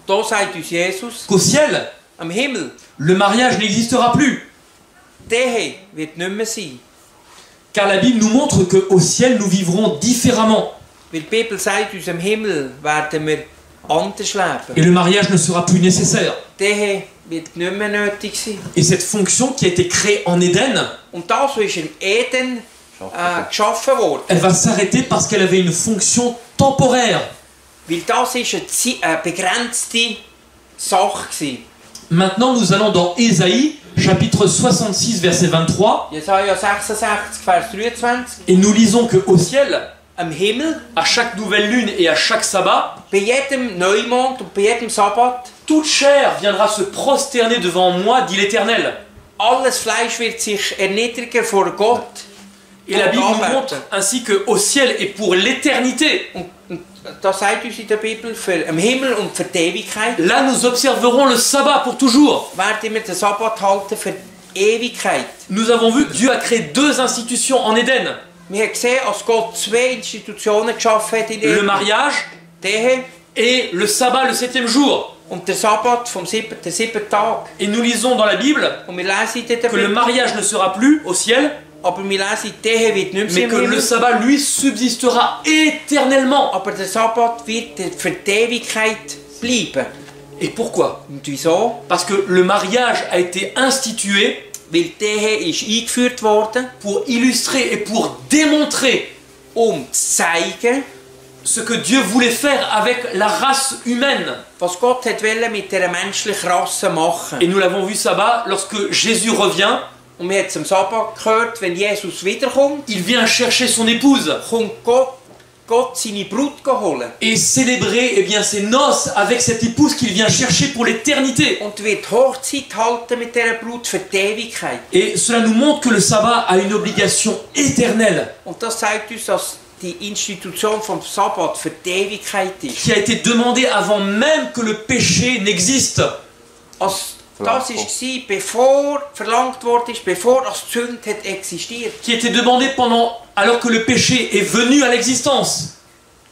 Da sagt uns Jesus, qu'au ciel, am Himmel, le mariage n'existera plus. die Ehe wird nicht mehr sein. Car la Bible nous montre qu'au ciel, nous vivrons différemment. Weil die Bibel sagt uns, am Himmel werden wir anders leben. Et le mariage ne sera plus nécessaire. Die Ehe wird nicht mehr nötig sein. Et cette fonction qui a été créée en Éden, Und das, was in Eden geschaffen wurde, elle va s'arrêter parce qu'elle avait une fonction temporaire. weil das ist eine begrenzte Sache gewesen. Maintenant, nous allons dans Ésaïe, chapitre 66, verset 23, Jesaja 66, Vers 23. et nous lisons qu'au ciel, Am Himmel, à chaque nouvelle lune et à chaque sabbat, bei jedem Neumond und bei jedem Sabbat, toute chair viendra se prosterner devant moi, dit l'Éternel. alles Fleisch wird sich erniedrigen vor Gott. Et la Bible nous montre ainsi qu'au ciel et pour l'éternité, Und das sagt uns in der Bibel, für am Himmel und für die Ewigkeit, là nous observerons le sabbat pour toujours. werden wir den Sabbat halten für die Ewigkeit. Nous avons vu que Dieu a créé deux institutions en Éden. Wir haben gesehen, als Gott zwei Institutionen geschaffen hat in Le Eden. mariage Die Ehe et le sabbat le 7e jour. und der Sabbat vom 7. Tag. Et nous lisons dans la Bible Und wir lesen in der que le Bibel, mariage ne sera plus au ciel, aber wir lesen, die Ehe wird nicht mais mehr que im le Himmel. sabbat, lui, subsistera éternellement. Aber der Sabbat wird für die Ewigkeit bleiben. Et pourquoi? Und wieso? Parce que le mariage a été institué Weil die Ehe ist eingeführt worden, pour illustrer et pour démontrer zu zeigen, ce que Dieu voulait faire avec la race humaine. was Gott wollte mit dieser menschlichen Rasse machen. Et nous l'avons vu sabbat, lorsque Jésus revient, Und wir haben es am Sabbat gehört, wenn Jesus wiederkommt, il vient chercher son épouse kommt Gott seine Brut holen. et célébrer eh bien, ses noces avec cette épouse qu'il vient chercher pour l'éternité. Und wird Hochzeit halten mit dieser Brut für die Ewigkeit. Et cela nous montre que le sabbat a une obligation éternelle Und das zeigt uns, dass die Institution vom Sabbat für die Ewigkeit ist. qui a été demandée avant même que le péché n'existe. Also, das war, bevor verlangt worden ist, bevor die Sünde hat existiert. Qui a été demandée alors que le péché est venu à l'existence.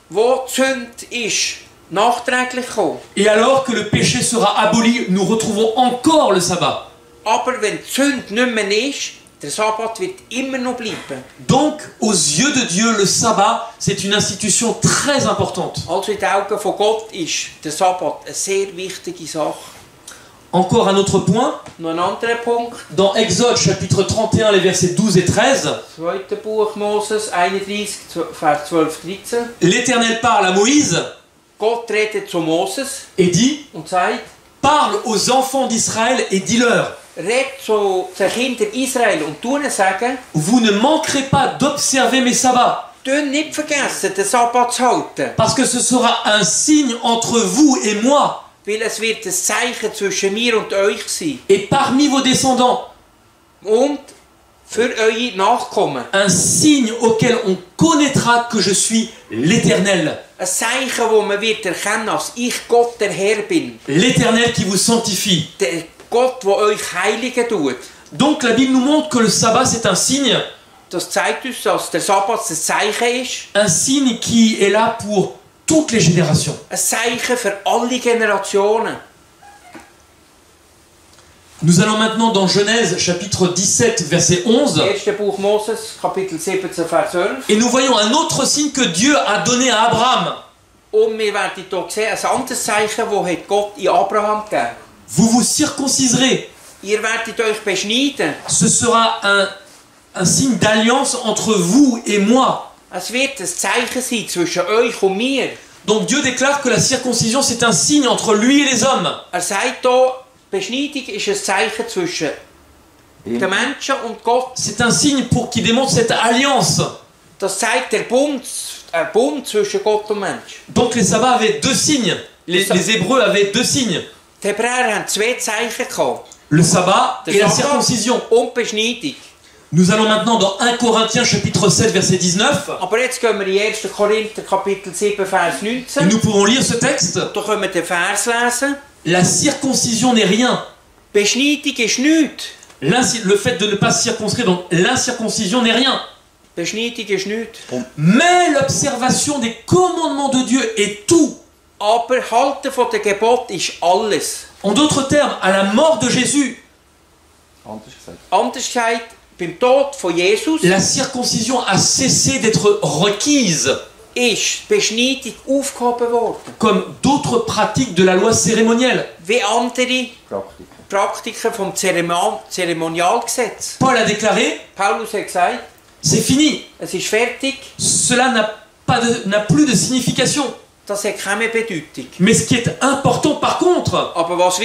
Wo die Sünde ist nachträglich gekommen. Et alors que le péché sera aboli, nous retrouvons encore le sabbat. Aber wenn die Sünde nicht mehr ist, der Sabbat wird immer noch bleiben. Donc, aux yeux de Dieu, le sabbat, c'est une institution très importante. Also in den Augen von Gott ist der Sabbat eine sehr wichtige Sache. Encore un autre point, Noch ein anderer Punkt. dans Exode chapitre 31, les versets 12 et 13, Zweite Buch Moses 31, Vers 12, 13. l'Éternel parle à Moïse Gott redet zu Moses et dit und sagt, « Parle aux enfants d'Israël et dis-leur, red zu den Kindern Israel und tu ihnen sagen, vous ne manquerez pas d'observer mes sabbats, tu nicht vergessen, den Sabbat zu halten. parce que ce sera un signe entre vous et moi, Weil es wird ein Zeichen zwischen mir und euch sein. et parmi vos descendants, Und für eure Nachkommen. un signe auquel on connaîtra que je suis l'Éternel, Ein Zeichen, wo man wird erkennen, dass ich Gott der Herr bin. l'Éternel qui vous sanctifie. Der Gott, der euch heiligen tut. Donc la Bible nous montre que le sabbat c'est un signe Das zeigt uns, dass der Sabbat ein Zeichen ist. un signe qui est là pour toutes les générations. Ein Zeichen für alle Generationen. Nous allons maintenant dans Genèse chapitre 17 verset 11 Erste Buch Moses, Kapitel 17, Vers 12. et nous voyons un autre signe que Dieu a donné à Abraham. Und wir werden hier sehen, ein anderes Zeichen, das hat Gott in Abraham gegeben. Vous vous circonciserez. Ihr werdet euch beschneiden. Ce sera un signe d'alliance entre vous et moi. Es wird ein Zeichen sein zwischen euch und mir. Donc Dieu déclare que la circoncision c'est un signe entre lui et les hommes. Sagt hier, Beschneidung ist ein Zeichen zwischen den Menschen und Gott. C'est un signe pour qui démontre cette alliance. Das zeigt der Bund zwischen Gott und Mensch. Donc les sabbats avaient deux signes. Les Hébreux avaient deux signes. Die Hebräer haben zwei Zeichen gehabt. Le sabbat et la Sabbat circoncision. und Beschneidung. Nous allons maintenant dans 1 Corinthiens chapitre 7 verset 19 Aber jetzt gehen wir in 1. Korinther Kapitel 7 Vers et 19. nous pouvons lire ce texte. Da können wir den Vers lesen. La circoncision n'est rien. Beschneidung ist nichts. Le fait de ne pas circoncire, donc l'incirconcision n'est rien. Beschneidung ist nichts. Mais l'observation des commandements de Dieu est tout. Aber Halten von den Geboten ist alles. En d'autres termes, à la mort de Jésus, Anders gesagt, beim Tod von Jesus la circoncision a cessé d'être requise, ist Beschneidung aufgehoben worden. comme d'autres pratiques de la loi cérémonielle. Wie andere Praktiken vom Zeremonialgesetz. Paul a déclaré, Paulus hat gesagt, c'est fini, es ist fertig, cela n'a plus de signification. das hat keine Bedeutung. Mais ce qui est important par contre, Aber was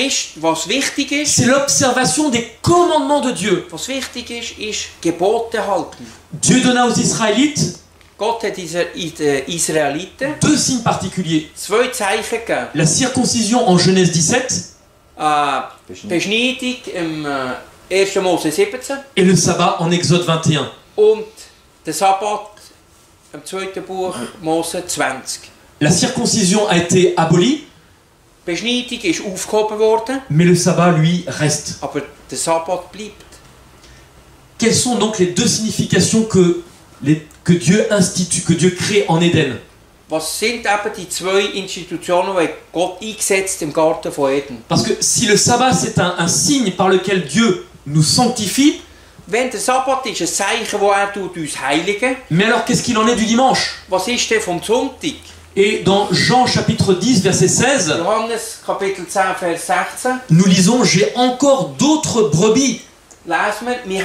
wichtig ist, c'est l'observation des commandements de Dieu. was wichtig ist Gebote halten. Dieu donna aux Israélites Gott hat den Israeliten deux signes particuliers. zwei Zeichen gegeben. La circoncision en Genèse 17 Beschneidung im 1. Mose 17 et le sabbat en Exode 21. und der Sabbat im 2. Buch Mose 20. La circoncision a été abolie, Beschneidung ist aufgehoben worden, mais le sabbat, lui, reste. aber der Sabbat bleibt. Quelles sont donc les deux significations que Dieu institue, que Dieu crée en Éden? Was sind eben die zwei Institutionen, die Gott eingesetzt im Garten von Eden? Parce que si le sabbat, c'est un signe par lequel Dieu nous sanctifie, Wenn der Sabbat ist ein Zeichen, das er uns heiligen, mais alors qu'est-ce qu'il en est du dimanche? was ist denn vom Sonntag? Et dans Jean chapitre 10, verset 16, Johannes Kapitel 10, Vers 16, nous lisons « J'ai encore d'autres brebis lesen wir,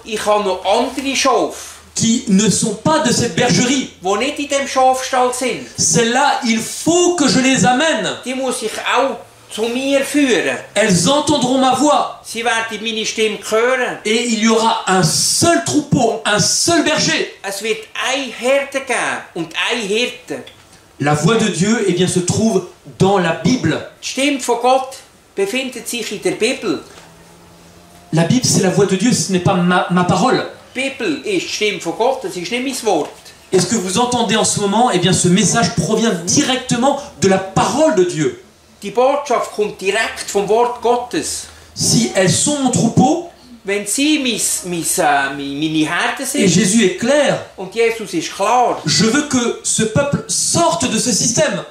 ich habe noch andere Schafe, qui ne sont pas de cette bergerie. die nicht in dem Schafstall sind. Celles-là, il faut que je les amène. Die muss ich auch zu mir führen. Elles entendront ma voix. Sie werden meine Stimme hören. Et il y aura un seul troupeau, un seul berger. Es wird ein Herde geben und ein Hirte. La voix de Dieu, eh bien, se trouve dans la Bible. Die Stimme von Gott befindet sich in der Bibel. La Bible, c'est la voix de Dieu, ce n'est pas ma parole. Die Bibel ist die Stimme von Gott, das ist nicht mein Wort. Et ce que vous entendez en ce moment, eh bien, ce message provient directement de la parole de Dieu. Die Botschaft kommt direkt vom Wort Gottes. Si elles sont mon troupeau, Wenn sie meine Herde et sind, Jésus est clair, und Jesus ist klar, je veux que ce peuple sorte de ce système.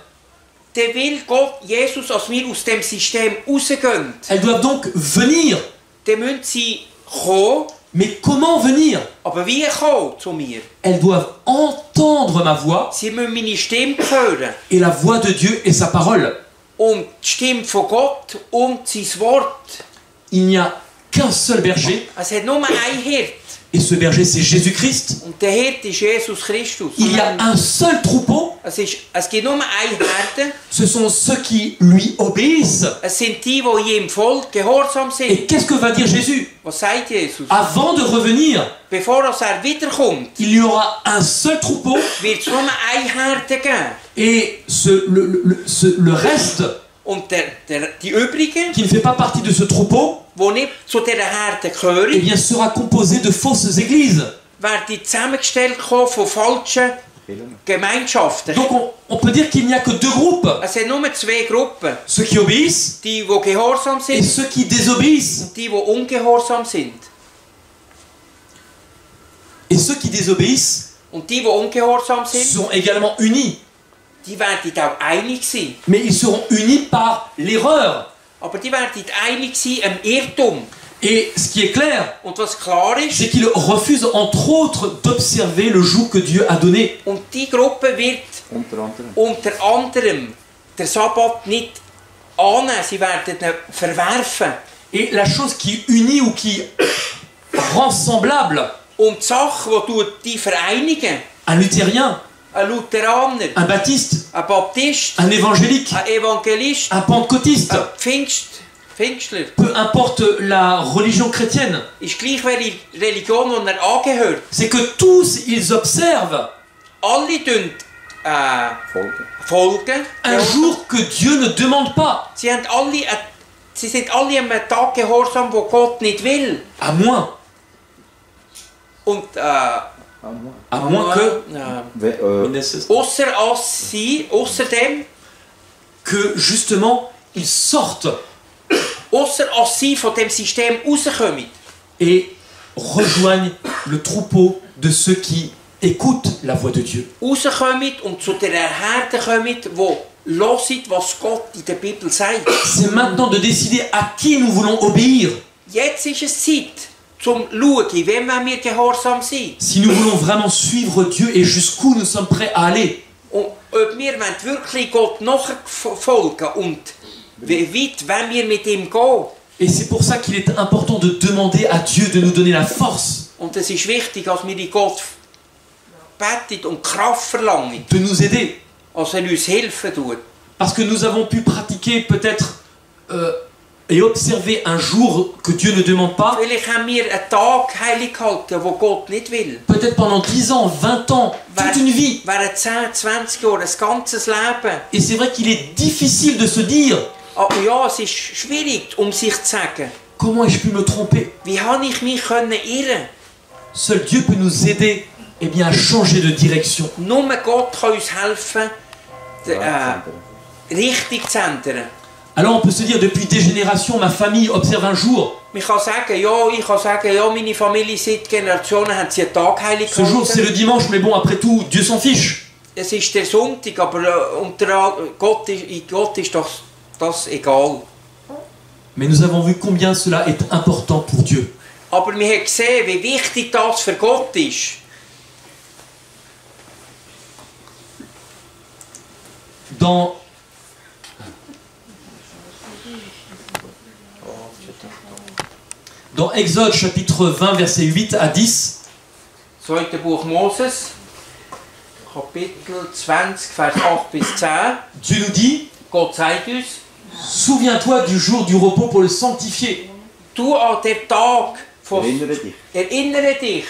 dann will Gott, Jesus, als wir aus dem System rausgehen. Elles doivent donc venir. Dann müssen sie kommen, Mais comment venir? aber wie kommen zu mir? Elles doivent entendre ma voix Sie müssen meine Stimme hören. et la voix de Dieu et sa parole. Und die Stimme von Gott und sein Wort. Il n'y a qu'un seul berger, Es hat nur ein Hirt. et ce berger c'est Jésus-Christ. Und der Hirt ist Jesus Christus. Il y a un seul troupeau, Es gibt nur ein Herde. ce sont ceux qui lui obéissent. Es sind die ihm folgen, gehorsam sind. Et qu'est-ce que va dire Jésus? Was sagt Jesus? Avant de revenir, Bevor er wiederkommt, il y aura un seul troupeau, wird es nur ein Herde geben. et le reste, Und die übrigen, qui ne fait pas partie de ce troupeau, die nicht zu dieser Herde eh gehören, bien sera composé de fausses églises. werden zusammengestellt kommen von falschen Gemeinschaften. Donc on peut dire qu'il n'y a que deux groupes, Es sind nur zwei Gruppen. ceux qui obéissent Die gehorsam et sind ceux qui désobéissent. und die ungehorsam sind. Et ceux qui désobéissent Und die ungehorsam sind, sont également unis, die werden auch einig sein. mais ils seront unis par l'erreur. Aber die werden einig sein am Irrtum. Et ce qui est clair, Und was klar ist, c'est qu'ils refusent entre autres d'observer le joug que Dieu a donné. und die Gruppe wird unter anderem den Sabbat nicht annehmen, sie werden ihn verwerfen. Et la chose qui unit ou qui rend semblable Und die Sache, die vereinigen, un luthérien, ein Lutheraner, un baptiste, ein Baptist, un évangélique, ein Evangelist, un pentecôtiste, ein Pfingstler, peu importe la religion chrétienne, ist gleich welche Religion, die angehört. c'est que tous ils observent Alle folgen. un jour que Dieu ne demande pas, Sie sind alle am Tag gehorsam, wo Gott nicht will. à moins Und außerdem, que justement ils sortent als sie von dem System rauskommen et rejoignent le troupeau de ceux qui écoutent la voix de Dieu. rauskommen und zu der Herde kommen, wo hören, was Gott in der Bibel sagt. C'est maintenant de décider à qui nous voulons obéir. Jetzt ist es Zeit, zum schauen, wem wir gehorsam sein. Si nous voulons vraiment suivre Dieu et jusqu'où nous sommes prêts à aller. Und ob wir wirklich Gott nachfolgen und wie weit wollen wir mit ihm gehen. Et c'est pour ça qu'il est important de demander à Dieu de nous donner la force, Und es ist wichtig, dass wir in Gott beten und Kraft verlangen, de nous aider. als uns helfen tut. Parce que nous avons pu pratiquer peut-être et observer un jour que Dieu ne demande pas, Vielleicht haben wir einen Tag heilig gehalten, wo Gott nicht will. peut-être pendant 10 ans, 20 ans, toute une vie. Während 10, 20 Jahre, ein ganzes Leben. Et c'est vrai qu'il est difficile de se dire, Aber ja, es ist schwierig, sich zu sagen, comment ai-je pu me tromper? wie habe ich mich irren? Seul Dieu peut nous aider eh bien, à changer de direction. Nur Gott kann uns helfen, richtig zu ändern. Alors on peut se dire, depuis des générations, ma famille observe un jour. Ich kann sagen, meine Familie seit Generationen hat sie einen Tag heilig Ce jour, c'est le dimanche, mais bon, après tout, Dieu s'en fiche. Es ist der Sonntag, aber unter Gott ist das egal. Mais nous avons vu combien cela est important pour Dieu. Aber wir haben gesehen, wie wichtig das für Gott ist. Dans Exode chapitre 20, versets 8 à 10, 2. Buch Moses, Kapitel 20, Vers 8 bis 10. Dieu nous dit, Gott sagt uns, Souviens-toi du jour du repos pour le sanctifier. Tu an den Tag von... Erinnere dich. Erinnere dich.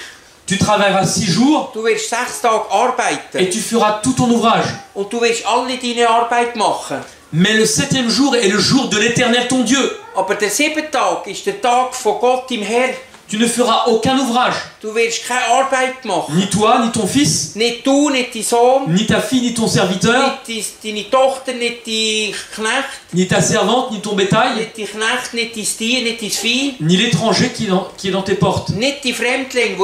Tu travailleras 6 jours Du wirst 6 Tage arbeiten. et tu feras tout ton ouvrage. Und du wirst alle deine Arbeit machen. Mais le 7e jour est le jour de l'Éternel ton Dieu. Aber der 7. Tag ist der Tag von Gott im Herr. Tu ne feras aucun ouvrage. Du wirst keine Arbeit machen. Ni toi, ni ton fils, Nicht du, nicht dein Sohn, ni ta fille, ni ton serviteur, nicht deine Tochter, nicht dein Knecht, ni ta servante, ni ton bétail, nicht dein Knecht, nicht dein Tier, nicht dein Vieh, ni l'étranger qui est dans tes portes. nicht die Fremdling,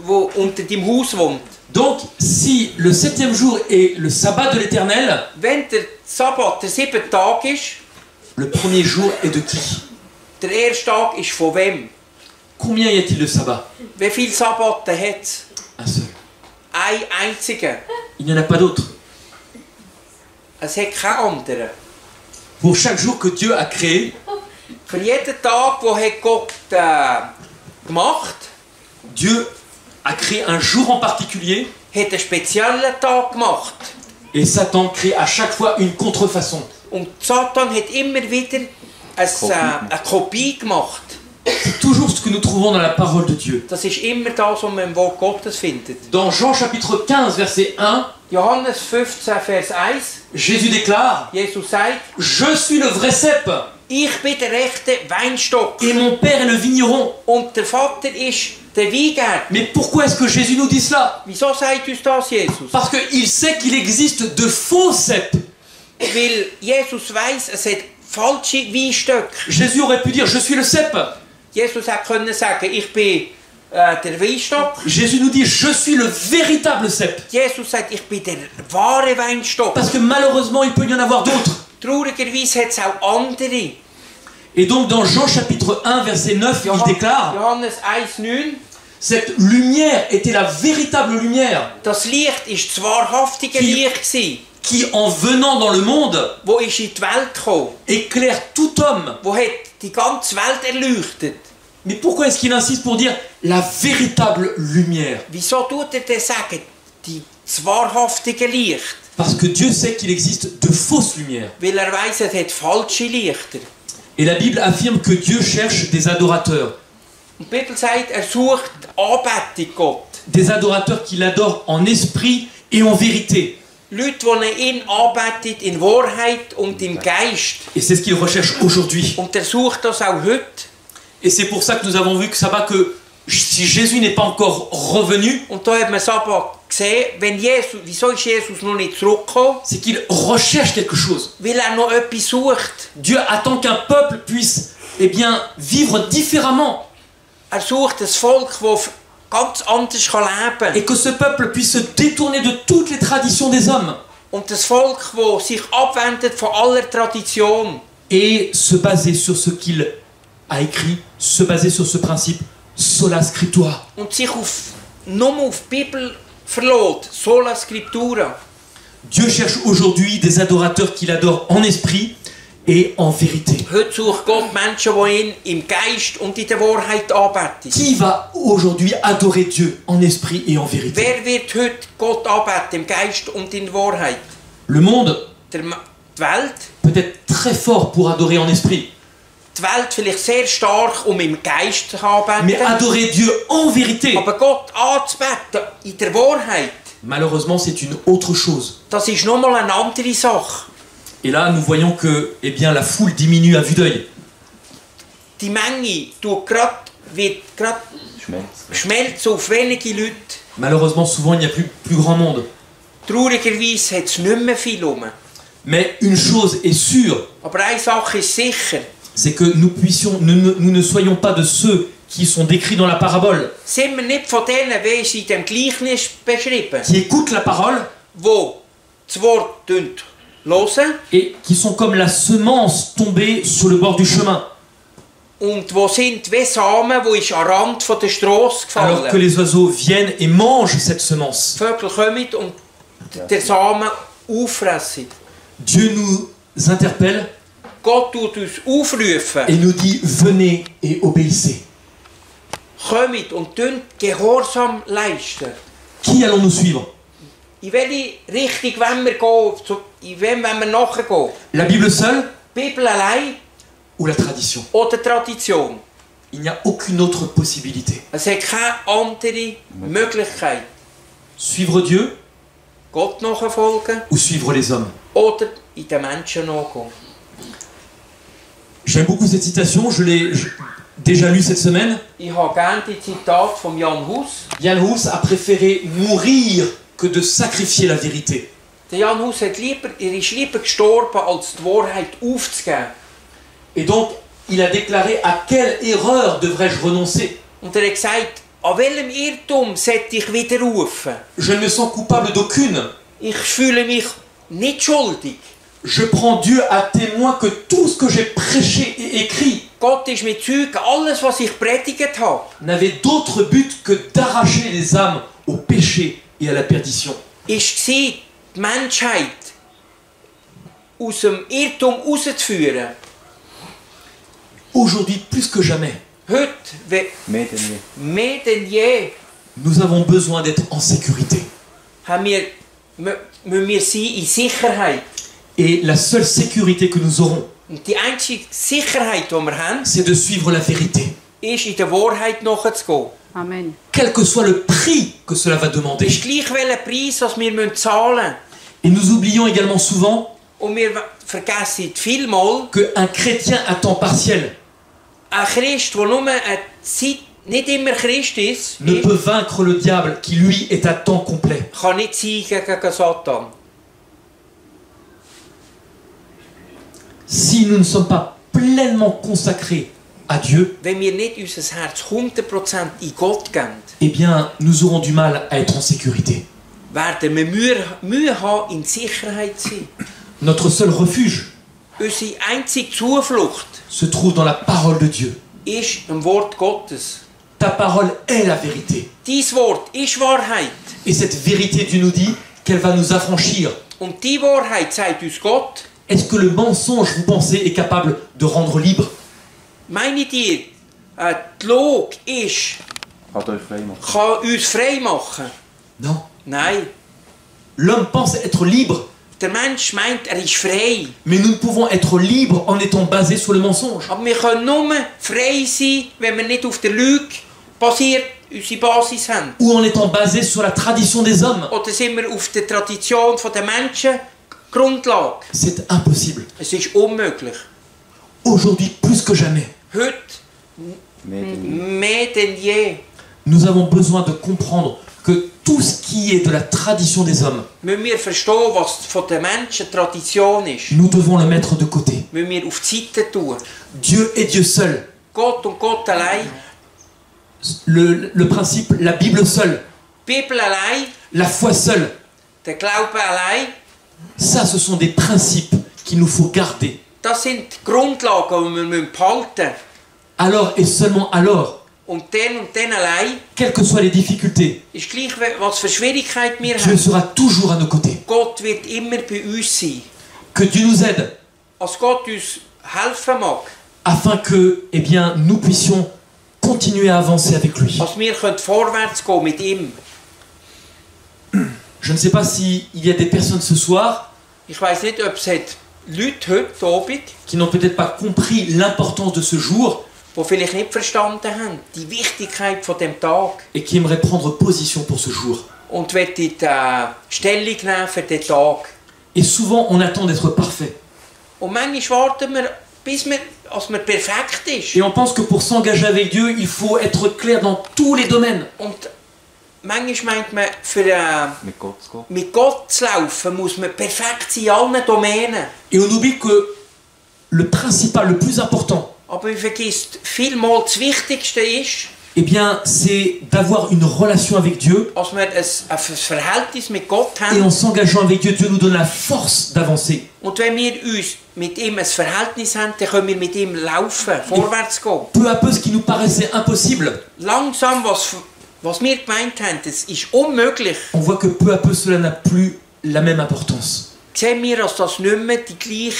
wo unter deinem Haus wohnt. Donc, si le 7e jour est le sabbat de l'Éternel, Wenn der Sabbat der 7. Tag ist, le premier jour est de qui? der erste Tag ist von wem? Combien y a-t-il de sabbats? Wie viele Sabbaten hat es? Un seul. Ein einziger. Il n'y en a pas d'autre. Es hat keinen anderen. Pour chaque jour que Dieu a créé, Für jeden Tag, den hat Gott gemacht, Dieu a créé un jour en particulier hat einen speziellen Tag gemacht. et Satan crée à chaque fois une contrefaçon. Und Satan hat immer wieder eine Kopie gemacht. C'est toujours ce que nous trouvons dans la parole de Dieu. Das ist immer das, was man im Wort Gottes findet. Dans Jean chapitre 15 verset 1, Johannes 15, Vers 1, Jésus déclare: Jesus sagt, Je suis le vrai cep ich bin der rechte Weinstock et mon père est le vigneron. und der Vater ist der Weingärtner. Mais pourquoi est-ce que Jésus nous dit cela? Wieso sagt uns das Jesus? Parce qu'il sait qu'il existe de faux ceps. Weil Jesus weiss, es hat falsche Weinstöcke. Jésus aurait pu dire: Je suis le cep. Jesus hat können sagen, ich bin der Weinstock. Jésus nous dit: Je suis le véritable cep. Jesus sagt, ich bin der wahre Weinstock. Parce que malheureusement, il peut y en avoir d'autres. Traurigerweise hat es auch andere. Et donc dans Jean chapitre 1 verset 9, il déclare: Johannes 1,9. Cette lumière était la véritable lumière Das Licht war das wahrhaftige Licht gewesen, qui, en venant dans le monde, wo ist in die Welt gekommen, éclaire tout homme. wo hat die ganze Welt erleuchtet. Mais pourquoi est-ce qu'il insiste pour dire la véritable lumière? Wieso tut denn sagen, das wahrhaftige Licht? Parce que Dieu sait qu'il existe de fausses lumières. Weil weiss, es hat falsche Lichter. Et la Bible affirme que Dieu cherche des adorateurs. Und die Bibel sagt, sucht Anbetung Gott. Des adorateurs qui l'adorent en esprit et en vérité. Leute, die ihn anbeten in Wahrheit und im Geist. Et c'est ce qu'il recherche aujourd'hui. Und sucht das auch heute. Et c'est pour ça que nous avons vu que si Jésus n'est pas encore revenu, Und da hat man Sabbat gesehen, wieso ist Jesus noch nicht zurückgekommen? c'est qu'il recherche quelque chose. Weil noch etwas sucht. Dieu attend qu'un peuple puisse, vivre différemment. Sucht ein Volk, das ganz anders leben kann. Et que ce peuple puisse se détourner de toutes les traditions des hommes. Und das Volk, das sich abwendet von aller Tradition. Et se baser sur ce qu'il a écrit, se baser sur ce principe sola scriptura. Und sich nur auf die Bibel verlässt, sola scriptura. Dieu cherche aujourd'hui des adorateurs qui l'adorent en esprit et en vérité. Heute sucht Gott Menschen, die ihn im Geist und in der Wahrheit anbeten. Qui va aujourd'hui adorer Dieu en esprit et en vérité? Wer wird heute Gott anbeten, im Geist und in der Wahrheit? Le monde Die Welt. peut être très fort pour adorer en esprit. Die Welt vielleicht sehr stark, im Geist zu anbeten. Mais adorer Dieu en vérité, Aber Gott anzubeten in der Wahrheit, malheureusement, c'est une autre chose. das ist nochmal eine andere Sache. Et là, nous voyons que la foule diminue à vue d'œil. Die Menge wird gerade schmelzen auf wenige Leute. Malheureusement, souvent, il n'y a plus grand monde. Traurigerweise hat es nicht mehr viel rum. Mais une chose est sûre, Aber eine Sache ist sicher. c'est que nous ne soyons pas de ceux qui sont décrits dans la parabole, Sind wir nicht von denen, wie sie in dem Gleichnis beschrieben, qui écoutent la parole die das Wort hören et qui sont comme la semence tombée sur le bord du chemin, und wo sind wie Samen, die ist am Rand von der Strasse alors que gefallen. les oiseaux viennent et mangent cette semence. Die Vögel kommen und der Samen auffressen. Dieu nous interpelle Gott tut uns aufrufen. et nous dit: venez et obéissez. Kommt und Gehorsam leisten. Qui allons-nous suivre? In welche Richtung wollen wir gehen? In wem wollen wir nachgehen? La Bible seule? Bibel allein ou la tradition. oder Tradition. Il n'y a aucune autre possibilité. Es hat keine andere Möglichkeit. Suivre Dieu Gott nachfolgen ou suivre les hommes. oder in den Menschen nachgehen. J'aime beaucoup cette citation, je l'ai déjà lue cette semaine. Ich habe gerne die Zitate von Jan Hus. Jan Hus a préféré mourir que de sacrifier la vérité. Der Jan Hus ist lieber gestorben, als die Wahrheit aufzugeben. Et donc, il a déclaré à quelle erreur devrais-je renoncer. Und er hat gesagt, an welchem Irrtum sollte ich widerrufen? Je ne me sens coupable d'aucune. Ich fühle mich nicht schuldig. Je prends Dieu à témoin que tout ce que j'ai prêché et écrit Gott ist mit Zeugen, alles was ich predigt habe, n'avait d'autre but que d'arracher les âmes au péché et à la perdition. ist die Menschheit aus dem Irrtum rauszuführen. Aujourd'hui, plus que jamais, Heute, mehr denn je, nous avons besoin d'être en sécurité. müssen wir sein in Sicherheit. Et la seule sécurité que nous aurons, Und die einzige Sicherheit, die wir haben, c'est de suivre la vérité. ist in der Wahrheit nachzugehen. Amen. Quel que soit le prix que cela va demander. Es ist gleich welcher Preis, was wir zahlen müssen. Et nous oublions également souvent Und wir vergessen vielmal, qu'un chrétien à temps partiel ein Christ, der nur eine Zeit, nicht immer Christ ist, ne peut vaincre le diable qui lui est à temps complet. kann nicht siegen gegen Satan. Si nous ne sommes pas pleinement consacrés à Dieu, Wenn wir nicht unser Herz 100% in Gott geben, eh bien, nous aurons du mal à être en sécurité. werden wir Mühe haben, in Sicherheit zu sein. Notre seul refuge Unsere einzige Zuflucht se trouve dans la parole de Dieu. ist im Wort Gottes. Ta parole est la vérité. Dies Wort ist Wahrheit. Et cette vérité, Dieu nous dit qu'elle va nous affranchir. Und die Wahrheit sagt uns Gott. Est-ce que le mensonge, vous pensez, est capable de rendre libre? Meint ihr, die Log kann uns frei machen? Non. Nein. L'homme pense être libre, Der Mensch meint, er ist frei. mais nous ne pouvons être libres en étant basés sur le mensonge. Aber wir können nur frei sein, wenn wir nicht auf der Lüge basiert unsere Basis haben. Ou en étant basés sur la tradition des hommes. Oder sind wir auf der Tradition der Menschen Grundlage? C'est impossible. Es ist unmöglich. Aujourd'hui, plus que jamais, Heute mehr denn je nous avons besoin de comprendre que tout ce qui est de la tradition des hommes, müssen wir verstehen, was von den Menschen Tradition ist. nous devons le mettre de côté. Müssen wir auf die Seite tun. Dieu est Dieu seul. Gott und Gott allein. Le principe, la Bible seule, Die Bibel allein. la foi seule, Der Glaube allein. ça, ce sont des principes qu'il nous faut garder. Das sind die Grundlagen, die wir behalten müssen. Alors et seulement alors, Und dann allein quelles que soient les difficultés, ist gleich, was für Schwierigkeiten wir Dieu haben. sera toujours à nos côtés. Gott wird immer bei uns sein. Que Dieu nous aide Als Gott uns helfen mag, afin que, eh bien, nous puissions continuer à avancer avec lui. als wir vorwärts gehen mit ihm. Je ne sais pas s'il y a des personnes ce soir Ich weiß nicht, ob es hat Leute heute Abend, qui n'ont peut-être pas compris l'importance de ce jour die vielleicht nicht verstanden haben, die Wichtigkeit von dem Tag. et qui aimeraient prendre position pour ce jour. Und wollen Stellung nehmen für den Tag. Et souvent, on attend d'être parfait. Und manchmal warten wir, als wir perfekt ist. Et on pense que pour s'engager avec Dieu, il faut être clair dans tous les domaines. Und manchmal meint man, für mit Gott zu laufen, muss man perfekt sein in allen Domänen. Et on oublie que le principal, le plus important, Aber man vergisst, vielmal das Wichtigste ist, eh bien, c'est d'avoir une relation avec Dieu. als wir ein Verhältnis mit Gott Et haben. en s'engageant avec Dieu, Dieu nous donne la force d'avancer. Und wenn wir uns mit ihm ein Verhältnis haben, dann können wir mit ihm laufen, vorwärts gehen. Peu à peu, ce qui nous paraissait impossible, Langsam, was wir gemeint haben, das ist unmöglich. on voit que peu à peu, cela n'a plus la même importance. Sehen wir, dass das nicht mehr die gleiche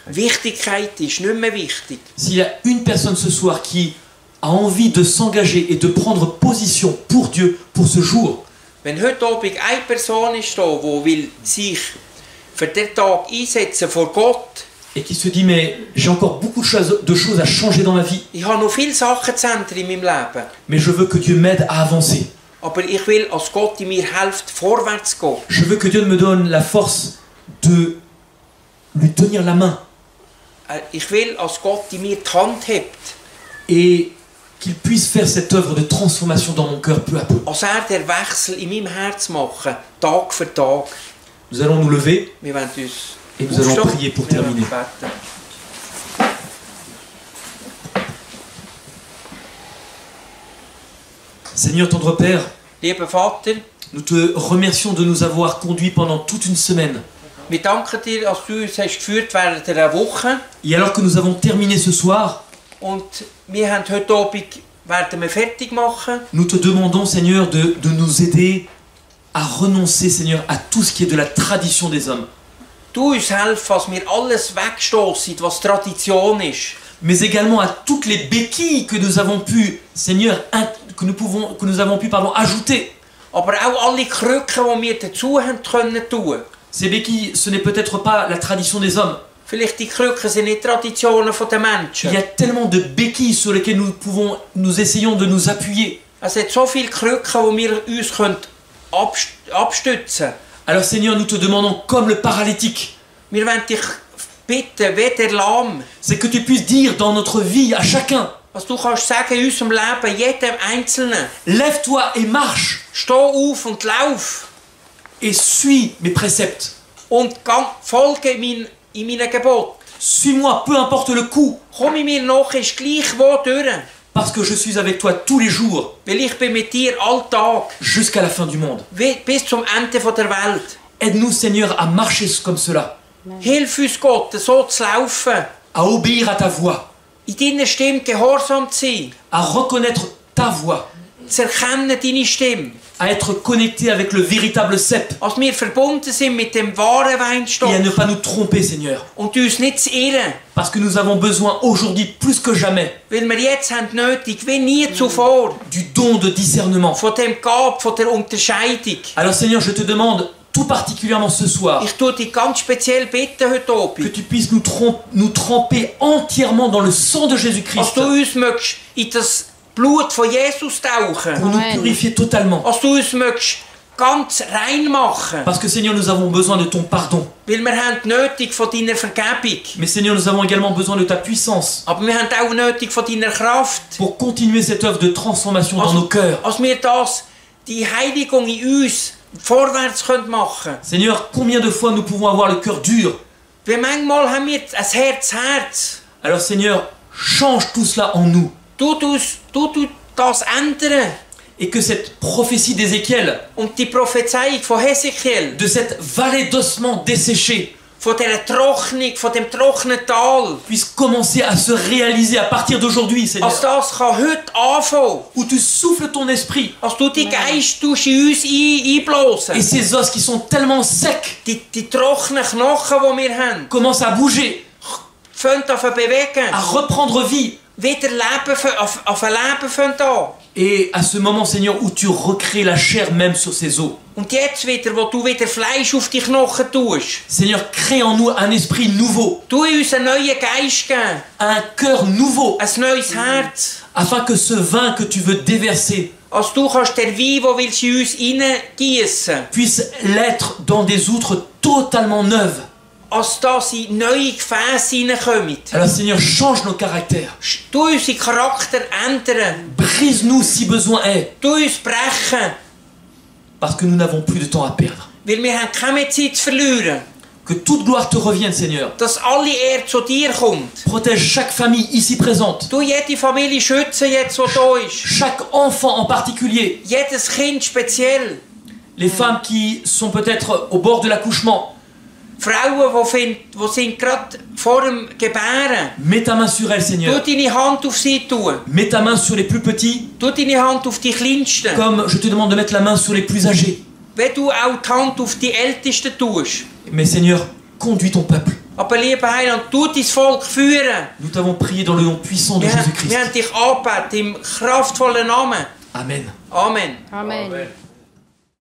Wichtigkeit ist, nicht mehr wichtig. S'il y a une personne ce soir qui a envie de s'engager et de prendre position pour Dieu, pour ce jour, Wenn heute Abend eine Person ist da, die will sich für den Tag einsetzen vor Gott, et qui se dit mais j'ai encore beaucoup de choses à changer dans ma vie, Ich habe noch viele Sachen zu ändern in meinem Leben. mais je veux que Dieu m'aide à avancer. Aber ich will, als Gott in mir hilft, vorwärts zu gehen. Je veux que Dieu me donne la force de lui tenir la main Ich will, als Gott in mir die Hand hebt. et qu'il puisse faire cette œuvre de transformation dans mon cœur peu à peu. Als den Wechsel in meinem Herz machen, Tag für Tag. Nous allons nous lever Wir werden uns et nous allons aufstehen. prier pour Wir werden terminer. beten. Seigneur tendre Père, Lieber Vater, nous te remercions de nous avoir conduits pendant toute une semaine. wir danken dir, dass du uns hast geführt während einer Woche. Et alors que nous avons terminé ce soir, Und wir haben heute Abend, werden wir fertig machen. nous te demandons, Seigneur, de nous aider à renoncer, Seigneur, à tout ce qui est de la tradition des hommes. Du uns helfen, dass wir alles wegstoßen, was Tradition ist. Mais également à toutes les béquilles que nous avons pu, Seigneur, que nous avons pu, ajouter. Aber auch alle Krücken, die wir dazu haben können tun. Ces béquilles, ce n'est peut-être pas la tradition des hommes. Vielleicht die Krücken sind nicht Traditionen der Menschen. Il y a tellement de béquilles sur lesquelles nous essayons de nous appuyer. Es hat so viele Krücken, die wir uns abstützen können. Alors Seigneur, nous te demandons, comme le paralytique, Wir wollen dich bitten, wie der Lahm, c'est que tu puisses dire dans notre vie à chacun, was du kannst sagen in unserem Leben, jedem Einzelnen, lève-toi et marche steh auf und lauf et suis mes préceptes. und folge in meinen Geboten. Suis-moi, peu importe le coup, Komm in mir nach, ist gleich wo durch, parce que je suis avec toi tous les jours, weil ich bin mit dir alltag, jusqu'à la fin du monde. bis zum Ende der Welt. Aide-nous, Seigneur, à marcher comme cela, Hilf uns Gott, so zu laufen, à obéir à ta voix, in deiner Stimme gehorsam zu sein, à reconnaître ta voix, zu erkennen deine Stimme, à être connecté avec le véritable cep als wir verbunden sind mit dem wahren et à Weinstock ne pas nous tromper, Seigneur, und uns nicht zu irren, parce que nous avons besoin aujourd'hui plus que jamais weil wir jetzt haben nötig, wie nie zuvor, du don de discernement. von dem Gab, von der Unterscheidung. Alors Seigneur, je te demande tout particulièrement ce soir Ich tue dich ganz speziell bitten heute que Abend, tu puisses nous tremper entièrement dans le sang de dass Jésus-Christ du uns möchtest in das Blut von Jesus tauchen, pour nous purifier totalement. dass du uns möchtest ganz rein machen, Parce que Seigneur, nous avons besoin de ton pardon. weil wir haben nötig von deiner Vergebung, Mais Seigneur, nous avons également besoin de ta puissance aber wir haben auch nötig von deiner Kraft, pour continuer cette œuvre de transformation dans nos cœurs. als wir die Heiligung in uns vorwärts machen können. Seigneur, combien de fois nous pouvons avoir le cœur dur? Wie manchmal haben wir ein Herz. Alors Seigneur, change tout cela en nous. Du das ändern. Et que cette prophétie d'Ézéchiel, Und die Prophezeiung von Hesekiel, de cette vallée d'ossements desséchés, von dieser Trocknung, von dem trockenen Tal, puisse commencer à se réaliser à partir d'aujourd'hui, Seigneur. als das kann heute anfangen. Où tu souffles ton esprit Als du die Geist in uns einblasen. et ces os qui sont tellement secs Die trockenen Knochen, die wir haben, commencent à bouger, fangen an zu bewegen. à reprendre vie. Wieder auf ein Leben fangen an. Et à ce moment, Seigneur, où tu recrées la chair même sur ces os. Und jetzt wieder, wo du wieder Fleisch auf die Knochen tust, Seigneur, crée en nous un esprit nouveau, tu uns einen neuen Geist geben, un cœur nouveau, ein neues Herz. afin que ce vin que tu veux déverser Als du kannst der Wein, den willst du in uns hineingießen, puisse l'être dans des outres totalement neuves. als dass in neue Gefäße hineinkommen. Alors Seigneur, change nos caractères. Tu unseren Charakter ändern. Brise-nous si besoin est, Tu uns brechen. parce que nous n'avons plus de temps à perdre. Weil wir haben keine mehr Zeit zu verlieren. Que toute gloire te revienne, Seigneur. Dass alle Ehre zu dir kommt. Protège chaque famille ici présente, Du jede Familie schützen, jetzt wo da ist. chaque enfant en particulier, Jedes Kind speziell. les femmes qui sont peut-être au bord de l'accouchement. Frauen, die sind gerade vor dem Gebären. Mets ta main sur elles, Tu Seigneur. deine Hand auf sie tun. Mets ta main sur les plus petits, Tu deine Hand auf die Kleinsten. comme je te demande de mettre la main sur les plus âgés. Wenn du auch die Hand auf die Ältesten tust. Mais Seigneur, conduis ton peuple. Aber lieber Heiland, tu dein Volk führen. Nous t'avons prié dans le nom puissant de Wir Jésus-Christ. haben dich angebetet im kraftvollen Namen. Amen. Amen. Amen.